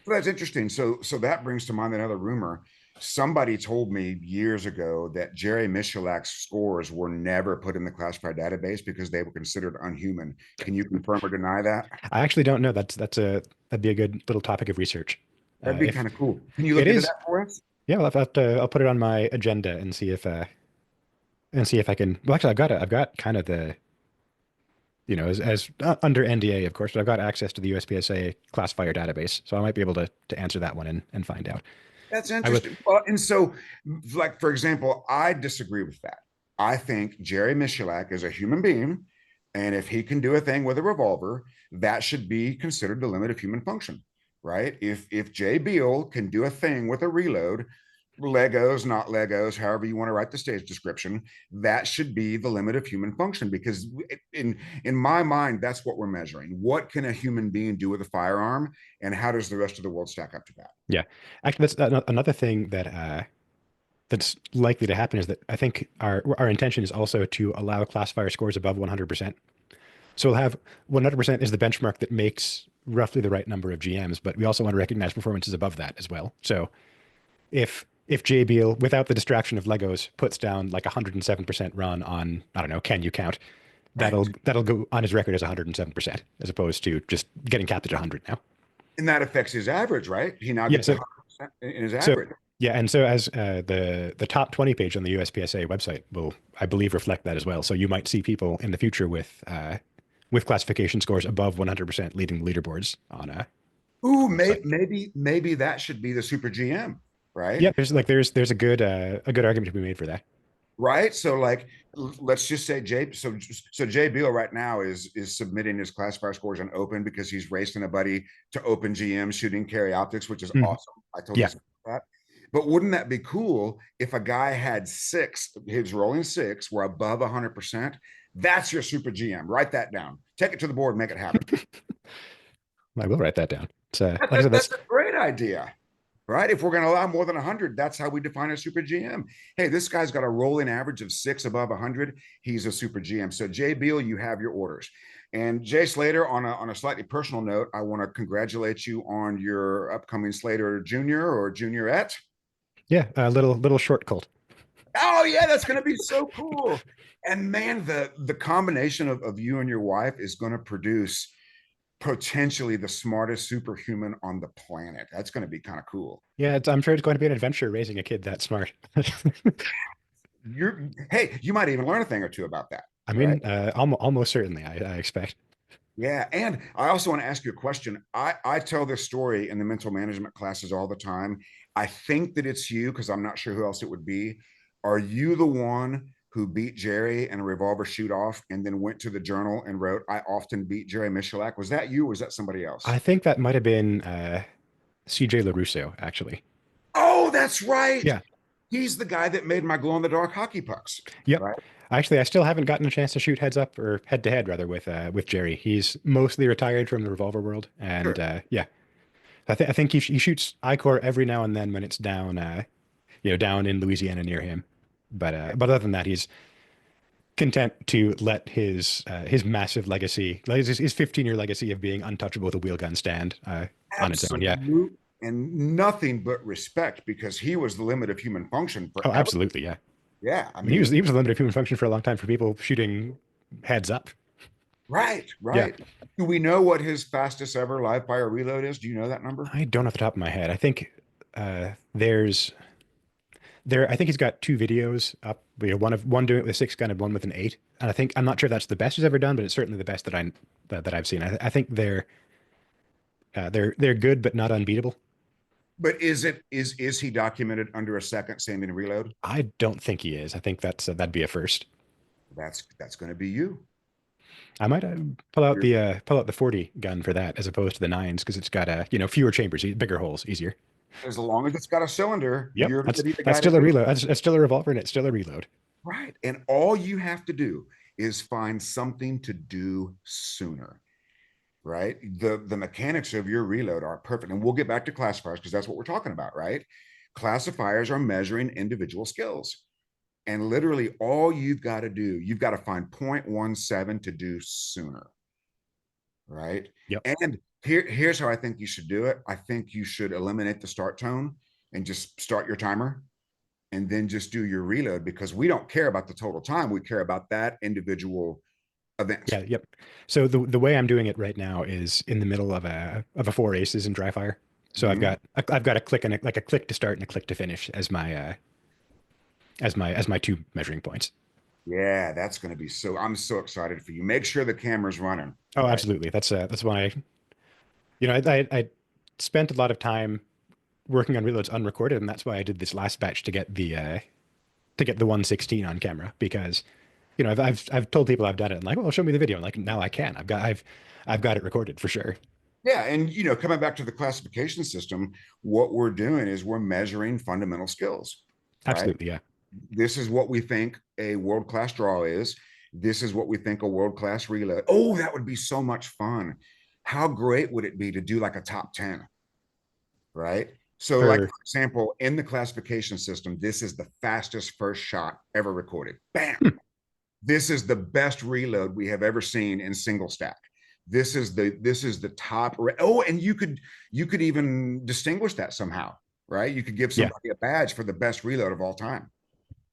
So that's interesting. So that brings to mind another rumor. somebody told me years ago that Jerry Michalak's scores were never put in the classifier database because they were considered unhuman. Can you confirm or deny that? I actually don't know. That'd be a good little topic of research. That'd be If kind of cool. Can you it look into is, that for us? yeah, I'll put it on my agenda and see if I can. Well, actually, I've got kind of the as under NDA, of course, but I've got access to the USPSA classifier database, so I might be able to answer that one and find out. That's I would, interesting. Well, and so, like, for example, I disagree with that. I think Jerry Michalak is a human being, and if he can do a thing with a revolver, that should be considered the limit of human function, right? If Jay Beal can do a thing with a reload, Legos, not Legos, however you want to write the stage description, that should be the limit of human function because in my mind, that's what we're measuring. What can a human being do with a firearm, and how does the rest of the world stack up to that? yeah. Actually, that's another thing that's likely to happen is that I think our intention is also to allow classifier scores above 100%. So we'll have 100% is the benchmark that makes roughly the right number of GMs, but we also want to recognize performances above that as well. So if Jay Beal, without the distraction of Legos, puts down like 107% run on, I don't know, can you count? Right. That'll go on his record as 107%, as opposed to just getting capped at 100 now. And that affects his average, right? He now Yeah. gets So 100% in his so average. yeah, and so as the top 20 page on the USPSA website will, I believe, reflect that as well. So you might see people in the future with classification scores above 100% leading the leaderboards Ooh, on the site. maybe that should be the super GM, right? Yeah, there's a good argument to be made for that. Right. So like let's just say Jay Beal right now is submitting his classifier scores on open because he's racing a buddy to open GM shooting carry optics, which is Mhm. awesome. I totally Yeah, support that. But wouldn't that be cool if a guy had six, his rolling six were above 100%? That's your super GM. Write that down. Take it to the board, make it happen. I will write that down. It's like I said, That's a great idea, right? If we're going to allow more than 100, that's how we define a super GM. Hey, this guy's got a rolling average of six above 100. He's a super GM. So, Jay Beal, you have your orders. And Jay Slater, on a slightly personal note, I want to congratulate you on your upcoming Slater Junior or Juniorette. yeah, a little short cult. Oh, yeah, that's going to be so cool. And man, the combination of you and your wife is going to produce potentially the smartest superhuman on the planet. That's going to be kind of cool. Yeah, I'm sure it's going to be an adventure raising a kid that smart. Hey, you might even learn a thing or two about that, I right? mean, almost certainly, I expect. Yeah, and I also want to ask you a question. I tell this story in the mental management classes all the time. I think that it's you because I'm not sure who else it would be. Are you the one who beat Jerry in a revolver shoot off and then went to the journal and wrote, "I often beat Jerry Michalak"? Was that you or was that somebody I else? think that might have been CJ LaRusso, actually. Oh, that's right. Yeah. He's the guy that made my glow in the dark hockey pucks, Yep. right? Actually, I still haven't gotten a chance to shoot heads up or head to head rather with Jerry. He's mostly retired from the revolver world, and Sure. yeah, I think he shoots I-Core every now and then when it's down down in Louisiana near him. But other than that, he's content to let his massive legacy, like his 15-year legacy of being untouchable with a wheel gun stand on its own. Yeah. Absolute and nothing but respect because he was the limit of human function Oh, forever. absolutely. Yeah. Yeah, I I mean, he was mean, he was a limited human function for a long time for people shooting heads up. right, Yeah. right. Do we know what his fastest ever live fire reload is? Do you know that number? I don't off the top of my head. I think there's there. I think he's got two videos up. One doing it with a six gun and one with an eight. And I think I'm not sure that's the best he's ever done, but it's certainly the best that I've seen. I think they're good, but not unbeatable. But is he documented under a second standing reload? I don't think he is. I think that'd be a first. That's going to be you. I might You're, pull out the 40 gun for that as opposed to the nines because it's got fewer chambers, bigger holes, easier. as long as it's got a cylinder, Yep, you're going to be the that's guy to still a do it. reload. That's still a revolver and it's still a reload. Right. And all you have to do is find something to do sooner. Right. The mechanics of your reload are perfect. And we'll get back to classifiers because that's what we're talking about, right? Classifiers are measuring individual skills. And literally all you've got to do, you've got to find 0.17 to do sooner. Right. Yep. And here's how I think you should do it. I think you should eliminate the start tone and just start your timer and then just do your reload, because we don't care about the total time. We care about that individual event. Yeah, yep. So the way I'm doing it right now is in the middle of a four aces in dry fire. So Mhm. I've got a click and like a click to start and a click to finish as my two measuring points. Yeah, that's going to be I'm so excited for you. Make sure the camera's running, Oh, right? absolutely. That's why, I spent a lot of time working on reloads unrecorded, and that's why I did this last batch to get the 116 on camera because I've told people I've done it and like, well, show me the video. And like now I can. I've got it recorded for sure. Yeah, and coming back to the classification system, what we're doing is we're measuring fundamental skills, right? Absolutely, yeah. This is what we think a world-class draw is. This is what we think a world-class reload. Oh, that would be so much fun. How great would it be to do like a top 10, right? So, like, For for example, in the classification system, this is the fastest first shot ever recorded. Bam. hmm, This is the best reload we have ever seen in single stack. This is the top. Oh, and you could even distinguish that somehow, right? You could give yeah. somebody a badge for the best reload of all time.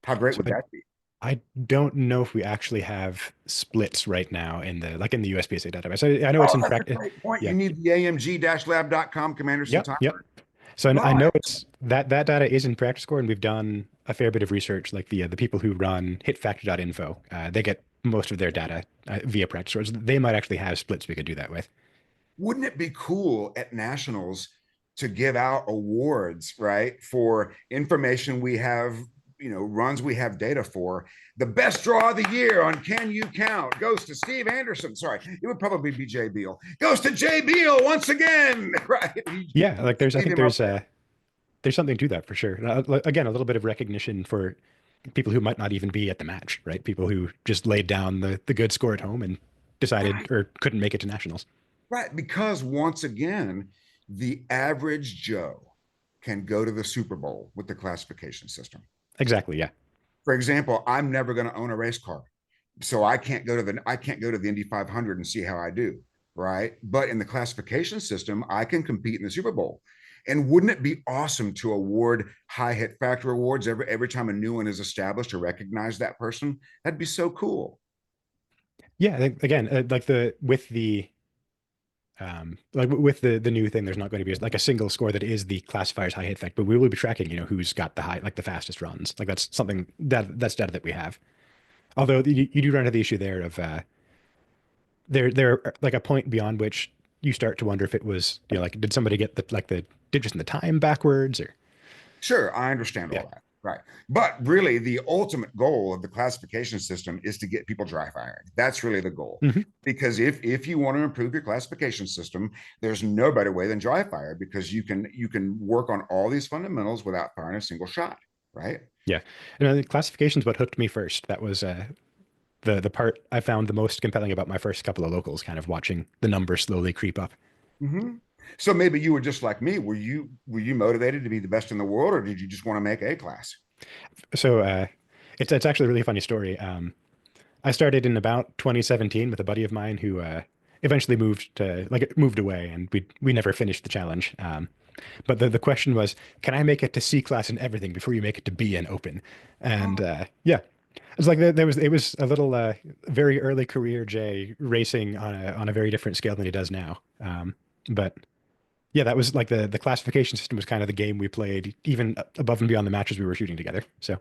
How great So would that be? I don't know if we actually have splits right now in the USPSA database. I know it's Oh, in that's a practice. great point. You Yeah. need the amg-lab.com Commanderson Yep. time. Yep. So Right. I know it's that data is in practice score, and we've done a fair bit of research. Like the people who run hitfactor.info, they get most of their data via practice scores. They might actually have splits we could do that with. Wouldn't it be cool at nationals to give out awards, right, for information we have, runs we have data for? The best draw of the year on Can You Count goes to Steve Anderson. Sorry, it would probably be Jay Beal. Goes to Jay Beal once again, right? Yeah, like I Leave think him up there. there's something to that for sure. Again, a little bit of recognition for people who might not even be at the match, right? People who just laid down the good score at home and decided Right, or couldn't make it to nationals. right. Because once again, the average Joe can go to the Super Bowl with the classification system. Exactly. Yeah. For example, I'm never going to own a race car, so I can't go to the Indy 500 and see how I do, right? But in the classification system, I can compete in the Super Bowl. And wouldn't it be awesome to award high hit factor awards every time a new one is established to recognize that person? That'd be so cool. Yeah. I think, again, like with the new thing, there's not going to be like a single score that is the classifier's high hit fact, but we will be tracking, who's got the fastest runs. Like that's something that's data that we have. Although you do run into the issue there of there like a point beyond which you start to wonder if it was, like did somebody get the digits in the time backwards or Sure, I understand yeah. all that. Right. But really, the ultimate goal of the classification system is to get people dry firing. That's really the goal. Hmm. Because if you want to improve your classification system, there's no better way than dry fire, because you can work on all these fundamentals without firing a single shot. Right. Yeah. And I think classification is what hooked me first. That was the part I found the most compelling about my first couple of locals, kind of watching the numbers slowly creep up. Mm-hmm. So maybe you were just like me. Were you motivated to be the best in the world, or did you just want to make A class? So it's actually a really funny story. I started in about 2017 with a buddy of mine who eventually moved away, and we never finished the challenge. But the question was, can I make it to C class in everything before you make it to B and open? And yeah, it's like it was a little very early career Jay racing on a very different scale than he does now. But yeah, that was like the classification system was kind of the game we played, even above and beyond the matches we were shooting together. So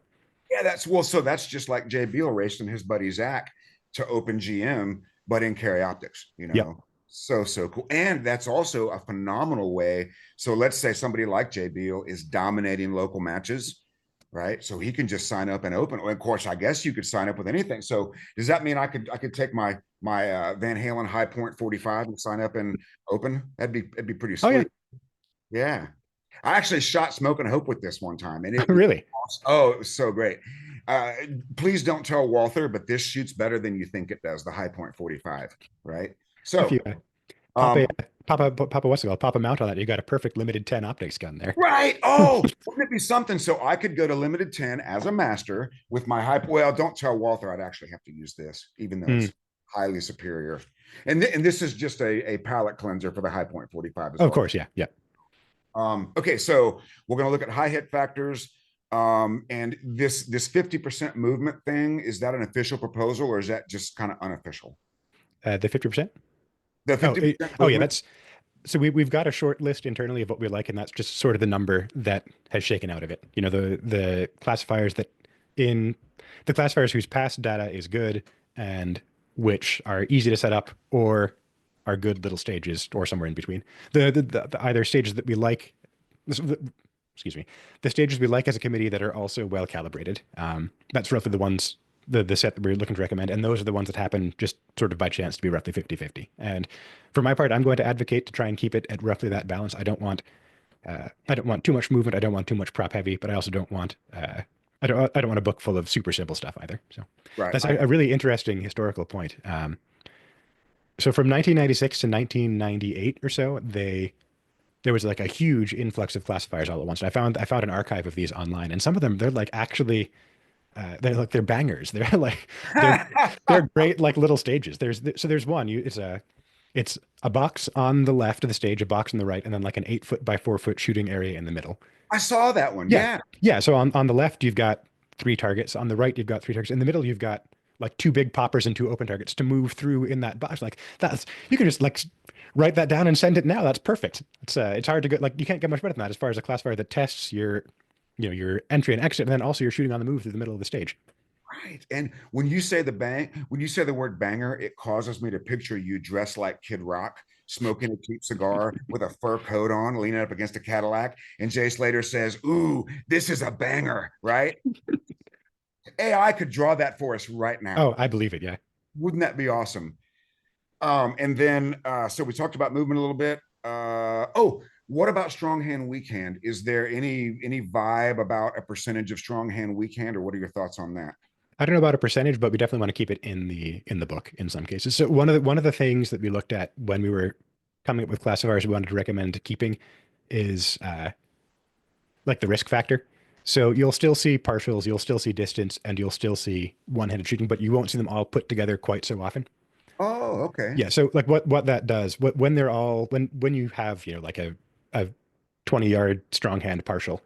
Yeah, so that's just like Jay Beal racing his buddy Zach to open GM, but in carry optics, yep. So cool. And that's also a phenomenal way. So let's say somebody like Jay Beal is dominating local matches, right? So he can just sign up and open. Of course, I guess you could sign up with anything. So does that mean I could take my Van Halen High Point 45 and sign up and open? It'd be pretty Oh yeah, sweet. Yeah. I actually shot Smoke and Hope with this one time, and it was really. awesome. Oh, it was so great. Uh, Please don't tell Walther, but this shoots better than you think it does, the High Point 45, right? If So, you um, Papa what's it called? Pop a mount on that, you got a perfect limited 10 optics gun there. right. Oh, wouldn't it be something? So I could go to limited 10 as a master with my high. Well, don't tell Walther I'd actually have to use this, even though Mm, it's highly superior. And this is just a palate cleanser for the High Point 45 as of well. course, yeah, yeah. Okay, so we're going to look at high hit factors. And this 50% movement thing, is that an official proposal or is that just kind of unofficial? The 50%. The Oh, 50% oh yeah, movement? that's so we've got a short list internally of what we like, and that's just sort of the number that has shaken out of it. You know, the classifiers that in the classifiers whose past data is good and which are easy to set up or are good little stages or somewhere in between. The either stages that we like, excuse me, the stages we like as a committee that are also well calibrated. That's roughly the ones the set that we're looking to recommend, and those are the ones that happen just sort of by chance to be roughly 50-50. And for my part, I'm going to advocate to try and keep it at roughly that balance. I don't want too much movement. I don't want too much prop heavy, but I also don't want I don't want a book full of super simple stuff either. So Right. that's a really interesting historical point. So from 1996 to 1998 or so, there was like a huge influx of classifiers all at once. And I found an archive of these online, and some of them they're like actually they're bangers. They're they're great like little stages. There's one it's a box on the left of the stage, a box on the right, and then like an 8 foot by 4 foot shooting area in the middle. I saw that one. Yeah. Yeah. Yeah. So on the left, you've got three targets. On the right, you've got three targets. In the middle, you've got like two big poppers and two open targets to move through in that box. Like that's, you can just like write that down and send it now. That's perfect. It's hard to go, like, you can't get much better than that as far as a classifier that tests your, you know, your entry and exit. And then also you're shooting on the move through the middle of the stage. Right. And when you say the word banger, it causes me to picture you dressed like Kid Rock, smoking a cheap cigar with a fur coat on, leaning up against a Cadillac. And Jay Slater says, "Ooh, this is a banger," right? AI could draw that for us right Oh, now. I believe it. Yeah. Wouldn't that be awesome? And then so we talked about movement a little bit. Oh, what about strong hand, weak hand? Is there any vibe about a percentage of strong hand, weak hand, or what are your thoughts on that? I don't know about a percentage, but we definitely want to keep it in the book in some cases. So one of the things that we looked at when we were coming up with classifiers we wanted to recommend keeping is like the risk factor. So you'll still see partials, you'll still see distance, and you'll still see one-handed shooting, but you won't see them all put together quite so often. Oh, okay. Yeah. So like what that does, when they're all when you have, you know, like a 20-yard strong hand partial,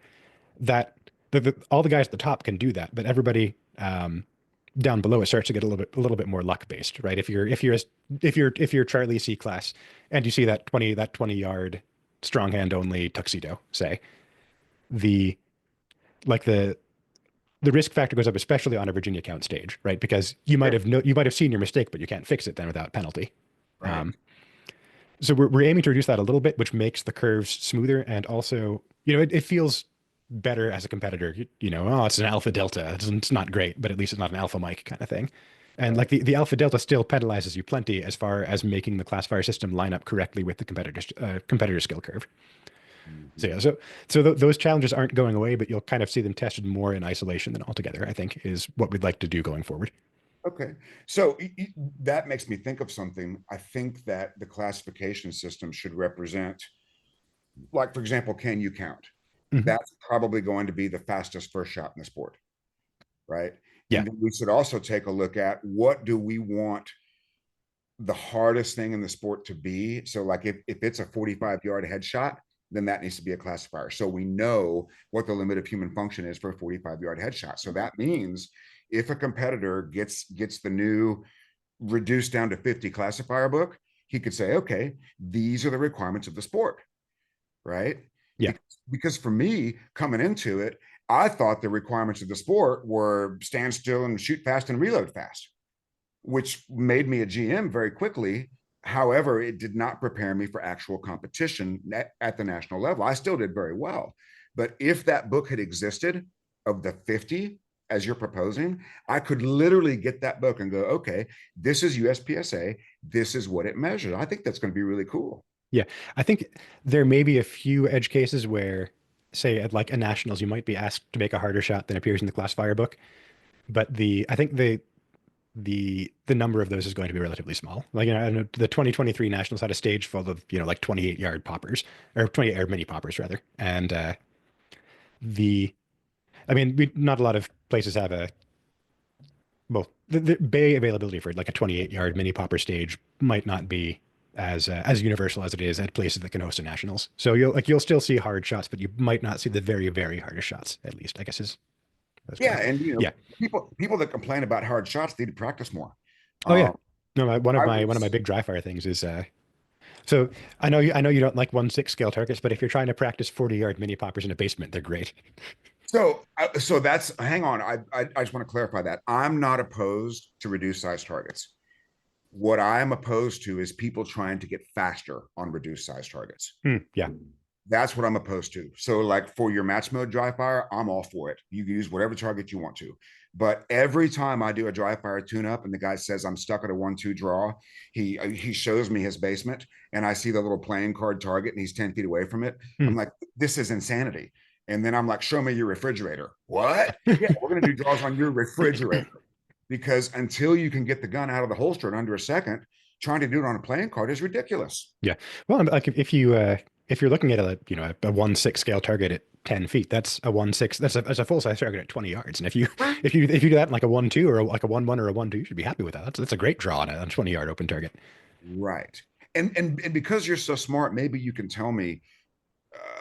that all the guys at the top can do that, but everybody down below it starts to get a little bit more luck based, right? If you're Charlie C class and you see that 20-yard strong hand only tuxedo, say, the like the risk factor goes up, especially on a Virginia count stage, right? Because Sure. you might have seen your mistake, but you can't fix it then without penalty. Right. Um, so we're aiming to reduce that a little bit, which makes the curves smoother, and also, you know, it feels better as a competitor. You know, oh, it's an alpha delta. It's not great, but at least it's not an alpha Mike kind of thing. And Right. like the alpha delta still penalizes you plenty as far as making the classifier system line up correctly with the competitor skill curve. So Mhm. yeah, those challenges aren't going away, but you'll kind of see them tested more in isolation than altogether, I think, is what we'd like to do going forward. Okay. So that makes me think of something. I think that the classification system should represent, like, for example, can you count? Hmm. That's probably going to be the fastest first shot in the sport, right? Yeah. And then we should also take a look at what do we want the hardest thing in the sport to be. So, like, if it's a 45-yard headshot, then that needs to be a classifier. So we know what the limit of human function is for a 45-yard headshot. So that means if a competitor gets the new reduced down to 50 classifier book, he could say, okay, these are the requirements of the sport, right? Yeah. Because for me, coming into it, I thought the requirements of the sport were stand still and shoot fast and reload fast, which made me a GM very quickly. However, it did not prepare me for actual competition at the national level. I still did very well. But if that book had existed of the 50 as you're proposing, I could literally get that book and go, okay, this is USPSA. This is what it measures. I think that's going to be really cool. Yeah. I think there may be a few edge cases where, say, at like a nationals, you might be asked to make a harder shot than appears in the classifier book. But I think the number of those is going to be relatively small. Like, you know, I know the 2023 nationals had a stage full of, you know, like 28-yard poppers or 28-yard mini poppers rather. And the I mean, not a lot of places have a well, the bay availability for like a 28-yard mini popper stage might not be as universal as it is at places that can host a nationals. So you'll still see hard shots, but you might not see the very, very hardest shots, at least, I guess is that's Yeah, correct. and Yeah. people that complain about hard shots need to practice more. Oh yeah. Um, No, I one of my was big dry fire things is so I know you don't like 1/6 scale targets, but if you're trying to practice 40-yard mini poppers in a basement, they're great. so that's hang on. I just want to clarify that I'm not opposed to reduced size targets. What I am opposed to is people trying to get faster on reduced size targets. Yeah. That's what I'm opposed to. So, like for your match mode dry fire, I'm all for it. You can use whatever target you want to. But every time I do a dry fire tune up and the guy says I'm stuck at a 1-2 draw, he shows me his basement and I see the little playing card target and he's 10 feet away from it. I'm Hmm. like, this is insanity. And then I'm like, show me your refrigerator. What? Yeah, we're going to do draws on your refrigerator because until you can get the gun out of the holster in under a second, trying to do it on a playing card is ridiculous. Yeah. Well, like if you're looking at a you know a 1/6 scale target at 10 feet, that's a 1/6. That's a full size target at 20 yards. And if you do that in like a 1-2 or like a 1-1 or a 1-2, you should be happy with that. That's a great draw on a 20-yard open target. Right. And because you're so smart, maybe you can tell me,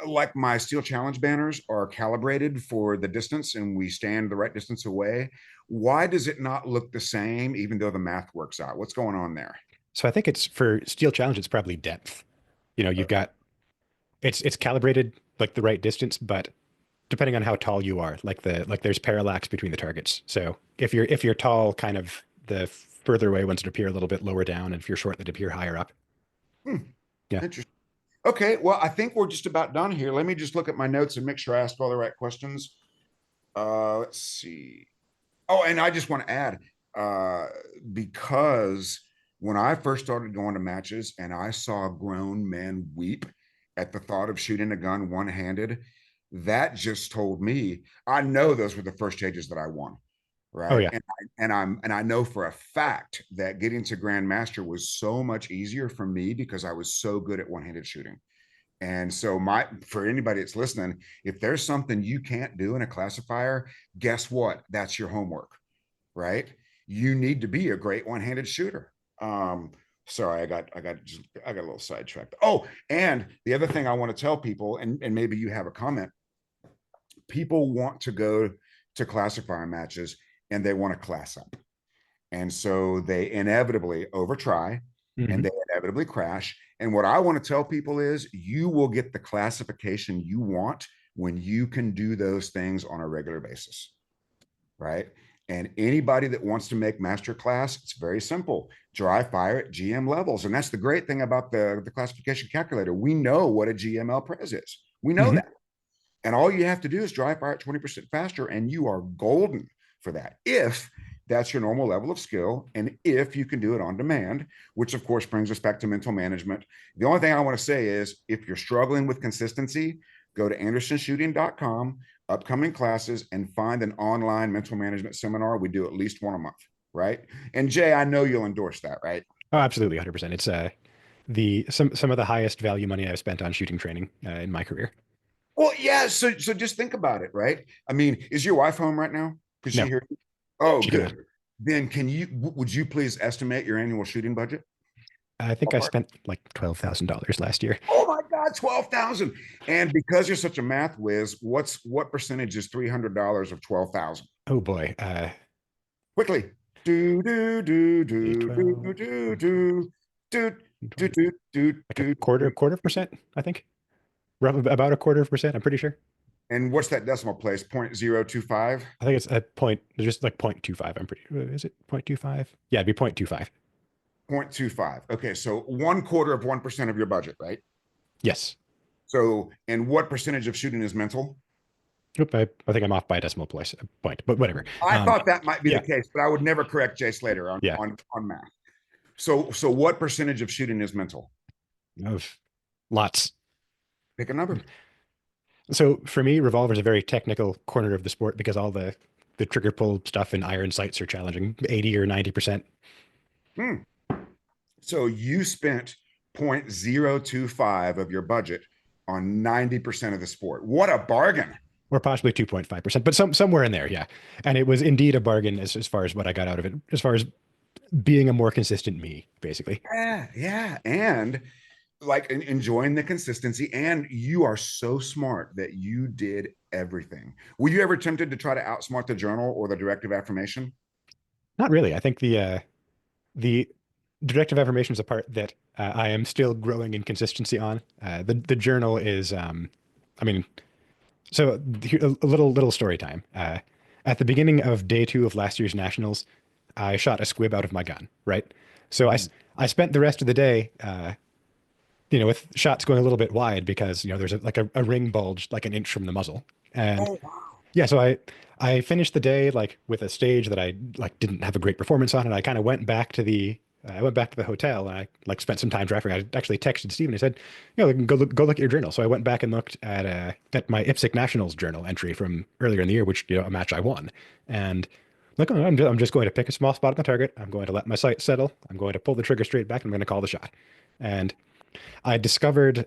like my steel challenge banners are calibrated for the distance and we stand the right distance away. Why does it not look the same, even though the math works out? What's going on there? So I think it's for steel challenge, it's probably depth. You know, you've got it's calibrated like the right distance, but depending on how tall you are, like there's parallax between the targets. So if you're tall, kind of the further away ones would appear a little bit lower down, and if you're short, they'd appear higher up. Hmm, Yeah. interesting. Okay, well, I think we're just about done here. Let me just look at my notes and make sure I asked all the right questions. Let's see. Oh, and I just want to add, uh, because when I first started going to matches and I saw grown men weep at the thought of shooting a gun one-handed, that just told me I know those were the first stages that I won, Oh right? yeah. And I know for a fact that getting to Grandmaster was so much easier for me because I was so good at one-handed shooting. And so my for anybody that's listening, if there's something you can't do in a classifier, guess what? That's your homework, right? You need to be a great one-handed shooter. Sorry, I got a little sidetracked. Oh, and the other thing I want to tell people, and maybe you have a comment, people want to go to classifier matches and they want to class up. And so they inevitably overtry and Hmm. they inevitably crash. And what I want to tell people is you will get the classification you want when you can do those things on a regular basis, right? And anybody that wants to make master class, it's very simple. Dry fire at GM levels. And that's the great thing about the classification calculator. We know what a GML pres is. We know Hmm. that. And all you have to do is dry fire at 20% faster, and you are golden for that. If that's your normal level of skill, and if you can do it on demand, which of course brings us back to mental management. The only thing I want to say is if you're struggling with consistency, go to andersonshooting.com, upcoming classes, and find an online mental management seminar. We do at least one a month, right? And Jay, I know you'll endorse that, right? Oh, absolutely, 100%. It's the some of the highest value money I've spent on shooting training in my career. Well, yeah. So just think about it, right? I mean, is your wife home right now? Could she No, hear you? Oh, she cannot. good. Then would you please estimate your annual shooting budget? I think I spent like $12,000 last year. Oh my God, 12,000. And because you're such a math whiz, what percentage is $300 of 12,000? Oh boy. Quickly. Do do do do do 12, do do do do do do like a do. quarter of percent, I think. About a quarter of percent, I'm pretty sure. And what's that decimal place? 0.025? I think it's a point, just like 0.25. I'm pretty, is it 0.25? Yeah, it'd be 0.25. 0.25. Okay, so 1/4 of 1% of your budget, right? Yes. So, and what percentage of shooting is mental? Oop, I think I'm off by a decimal place, a point, but whatever. I thought that might be the Yeah, case, but I would never correct Jay Slater on yeah, math. So what percentage of shooting is mental? of lots. Pick a number. So for me, revolver is a very technical corner of the sport because all the trigger pull stuff and iron sights are challenging, 80 or 90%, Hmm. So you spent 0.025 of your budget on 90% of the sport. What a bargain. or possibly 2.5%, but somewhere in there, yeah. And it was indeed a bargain as far as what I got out of it. As far as being a more consistent me, basically. Yeah, yeah. And like enjoying the consistency. And you are so smart that you did everything. Were you ever tempted to try to outsmart the journal or the directive affirmation? Not really. I think the directive affirmation is a part that I am still growing in consistency on. The journal is, I mean, so a little story time. At the beginning of day two of last year's nationals, I shot a squib out of my gun. Right, so Mm. I spent the rest of the day, with shots going a little bit wide because there's a ring bulge like an inch from the muzzle, and Oh, wow. yeah, so I finished the day like with a stage that I like didn't have a great performance on, and I kind of went back to the I went back to the hotel and I like spent some time drafting. I actually texted Steven. I said, go look at your journal. So I went back and looked at my IPSC Nationals journal entry from earlier in the year, which a match I won, and look, I'm just going to pick a small spot on the target. I'm going to let my sight settle. I'm going to pull the trigger straight back. And I'm going to call the shot. And I discovered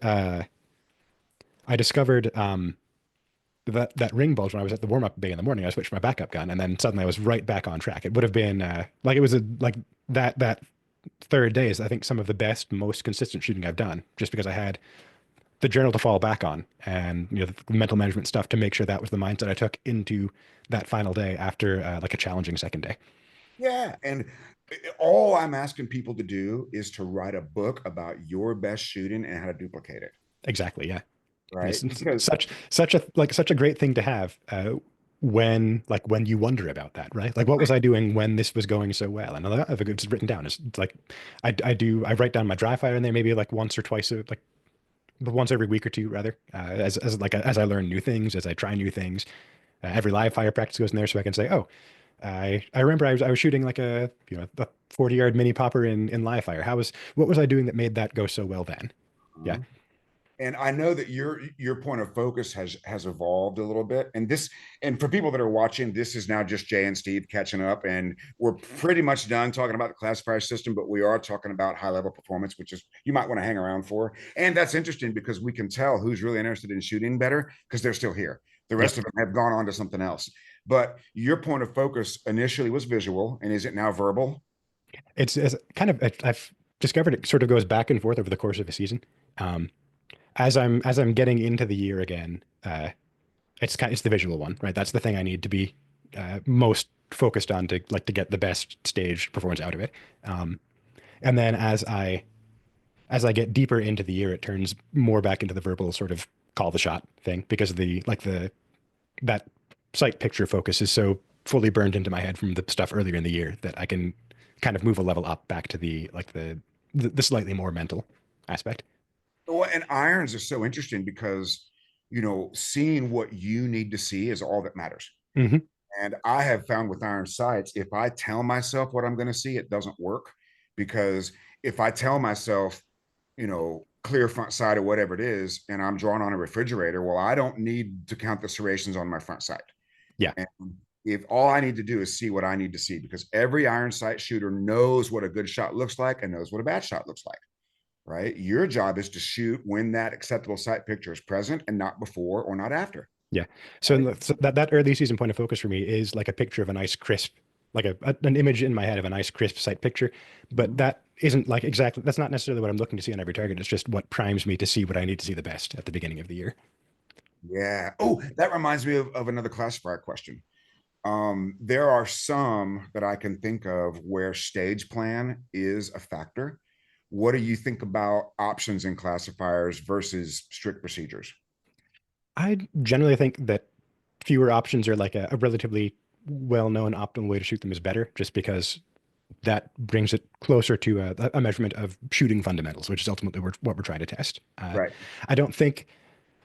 that ring bulge when I was at the warm up bay in the morning. I switched my backup gun, and then suddenly I was right back on track. It would have been like it was like that third day is I think some of the best, most consistent shooting I've done, just because I had the journal to fall back on and the mental management stuff to make sure that was the mindset I took into that final day after like a challenging second day. Yeah. And all I'm asking people to do is to write a book about your best shooting and how to duplicate it. Exactly, yeah. And Right. it's Because such a great thing to have when you wonder about that, right? Like, what was I doing when this was going so well? And I've it's written down. It's like I write down my dry fire in there maybe like once or twice, like once every week or two, rather, as I learn new things, as I try new things. Every live fire practice goes in there, so I can say, oh, I remember I was shooting like a 40-yard mini popper in live fire. What was I doing that made that go so well then? Yeah, and I know that your point of focus has evolved a little bit. And for people that are watching, this is now just Jay and Steve catching up, and we're pretty much done talking about the classifier system, but we are talking about high level performance, which is you might want to hang around for. And that's interesting because we can tell who's really interested in shooting better because they're still here. The yeah. rest of them have gone on to something else. But your point of focus initially was visual, and is it now verbal? It's kind of I've discovered it sort of goes back and forth over the course of a season. Um, as I'm getting into the year again, it's the visual one, right? That's the thing I need to be most focused on to get the best stage performance out of it. Um, and then as I get deeper into the year, it turns more back into the verbal sort of call the shot thing because the that sight picture focus is so fully burned into my head from the stuff earlier in the year that I can kind of move a level up back to the slightly more mental aspect. Well, and irons are so interesting because seeing what you need to see is all that matters. Hmm. And I have found with iron sights, if I tell myself what I'm going to see, it doesn't work. Because if I tell myself, clear front side or whatever it is, and I'm drawn on a refrigerator, well, I don't need to count the serrations on my front sight. Yeah, And if all I need to do is see what I need to see, because every iron sight shooter knows what a good shot looks like and knows what a bad shot looks like, right? Your job is to shoot when that acceptable sight picture is present and not before or not after. yeah. So that early season point of focus for me is like a picture of a nice crisp, like an image in my head of a nice crisp sight picture. But Mhm. that isn't like exactly that's not necessarily what I'm looking to see on every target. It's just what primes me to see what I need to see the best at the beginning of the year. Yeah. Oh, that reminds me of another classifier question. There are some that I can think of where stage plan is a factor. What do you think about options in classifiers versus strict procedures? I generally think that fewer options are like a relatively well-known optimal way to shoot them is better, just because that brings it closer to a measurement of shooting fundamentals, which is ultimately what we're trying to test. Right. I don't think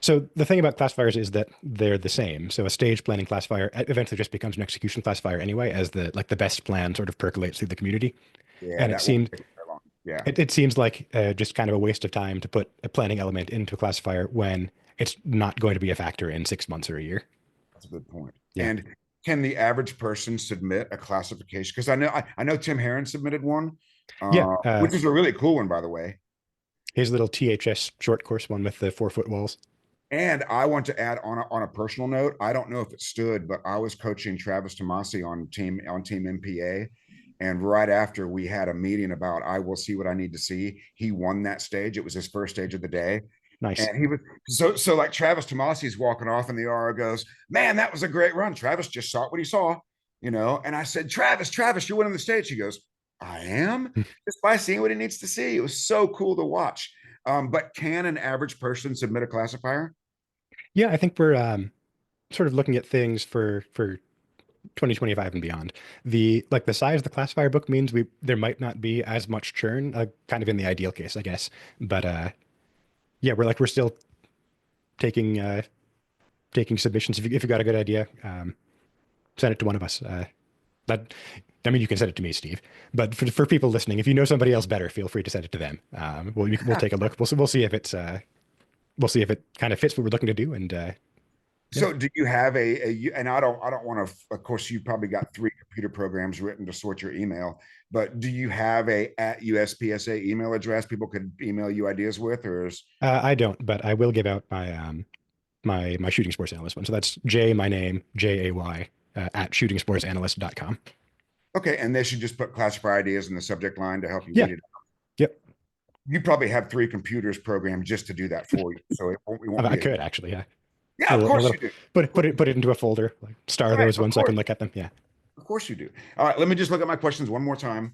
so. The thing about classifiers is that they're the same. So a stage planning classifier eventually just becomes an execution classifier anyway, as the best plan sort of percolates through the community. Yeah, And it that won't seemed take very long. Yeah, it seems like just kind of a waste of time to put a planning element into a classifier when it's not going to be a factor in 6 months or a year. that's a good point. Yeah. And can the average person submit a classification? Because I know Tim Herron submitted one, Yeah. which is a really cool one, by the way. His little THS short course one with the 4 foot walls. And I want to add on a personal note. I don't know if it stood, but I was coaching Travis Tomasi on team MPA, And right after we had a meeting about, I will see what I need to see, he won that stage. It was his first stage of the day. Nice. And he was so like Travis Tomasi's walking off, and the RO goes, "Man, that was a great run. Travis just saw what he saw, you know." And I said, Travis, you're winning the stage." He goes, "I am," just by seeing what he needs to see. It was so cool to watch. But can an average person submit a classifier? Yeah, I think we're sort of looking at things for 2025 and beyond. The size of the classifier book means we there might not be as much churn, kind of in the ideal case, I guess. But yeah, we're still taking taking submissions. If you got a good idea, send it to one of us. That I mean, you can send it to me, Steve. But for people listening, if you know somebody else better, feel free to send it to them. We'll take a look. We'll see if it's we'll see if it kind of fits what we're looking to do. And yeah, So do you have and I don't want to, of course, you probably got three computer programs written to sort your email, but do you have a at USPSA email address people could email you ideas with, or is I don't, but I will give out my shooting sports analyst one. So that's J, my name, JAY, at shootingsportsanalyst.com. okay, and they should just put classifier ideas in the subject line to help you Yeah. weed it out. Yep. You probably have three computers programmed just to do that for you. So it won't I be could actually, yeah. yeah, of A course little you do. put it into a folder, like star Right, those of ones so I course. can look at them. Yeah. Of course you do. All right, let me just look at my questions one more time.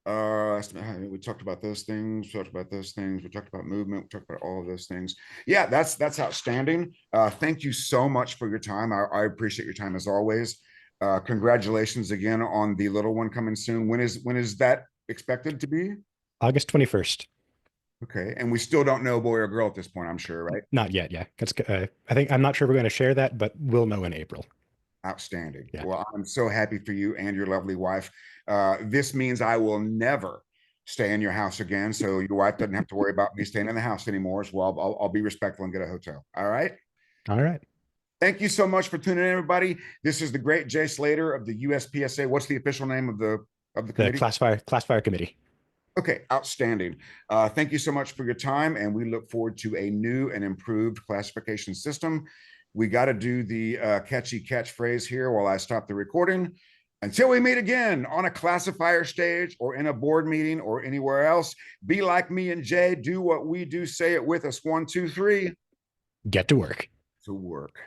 We talked about those things. We talked about those things. We talked about movement. We talked about all of those things. Yeah, that's outstanding. Thank you so much for your time. I appreciate your time as always. Congratulations again on the little one coming soon. When is that expected to be? August 21st. Okay, and we still don't know boy or girl at this point, I'm sure, right? Not yet, yeah. I think I'm not sure we're going to share that, but we'll know in April. Outstanding. Yeah. Well, I'm so happy for you and your lovely wife. This means I will never stay in your house again. So your wife doesn't have to worry about me staying in the house anymore as well. I'll be respectful and get a hotel. All right. All right. Thank you so much for tuning in, everybody. This is the great Jay Slater of the USPSA. What's the official name of the The committee? classifier committee. Okay, outstanding. Thank you so much for your time, and we look forward to a new and improved classification system. We got to do the catchy catchphrase here while I stop the recording. Until we meet again on a classifier stage or in a board meeting or anywhere else, be like me and Jay. Do what we do. Say it with us. 1, 2, 3. Get to work. To work.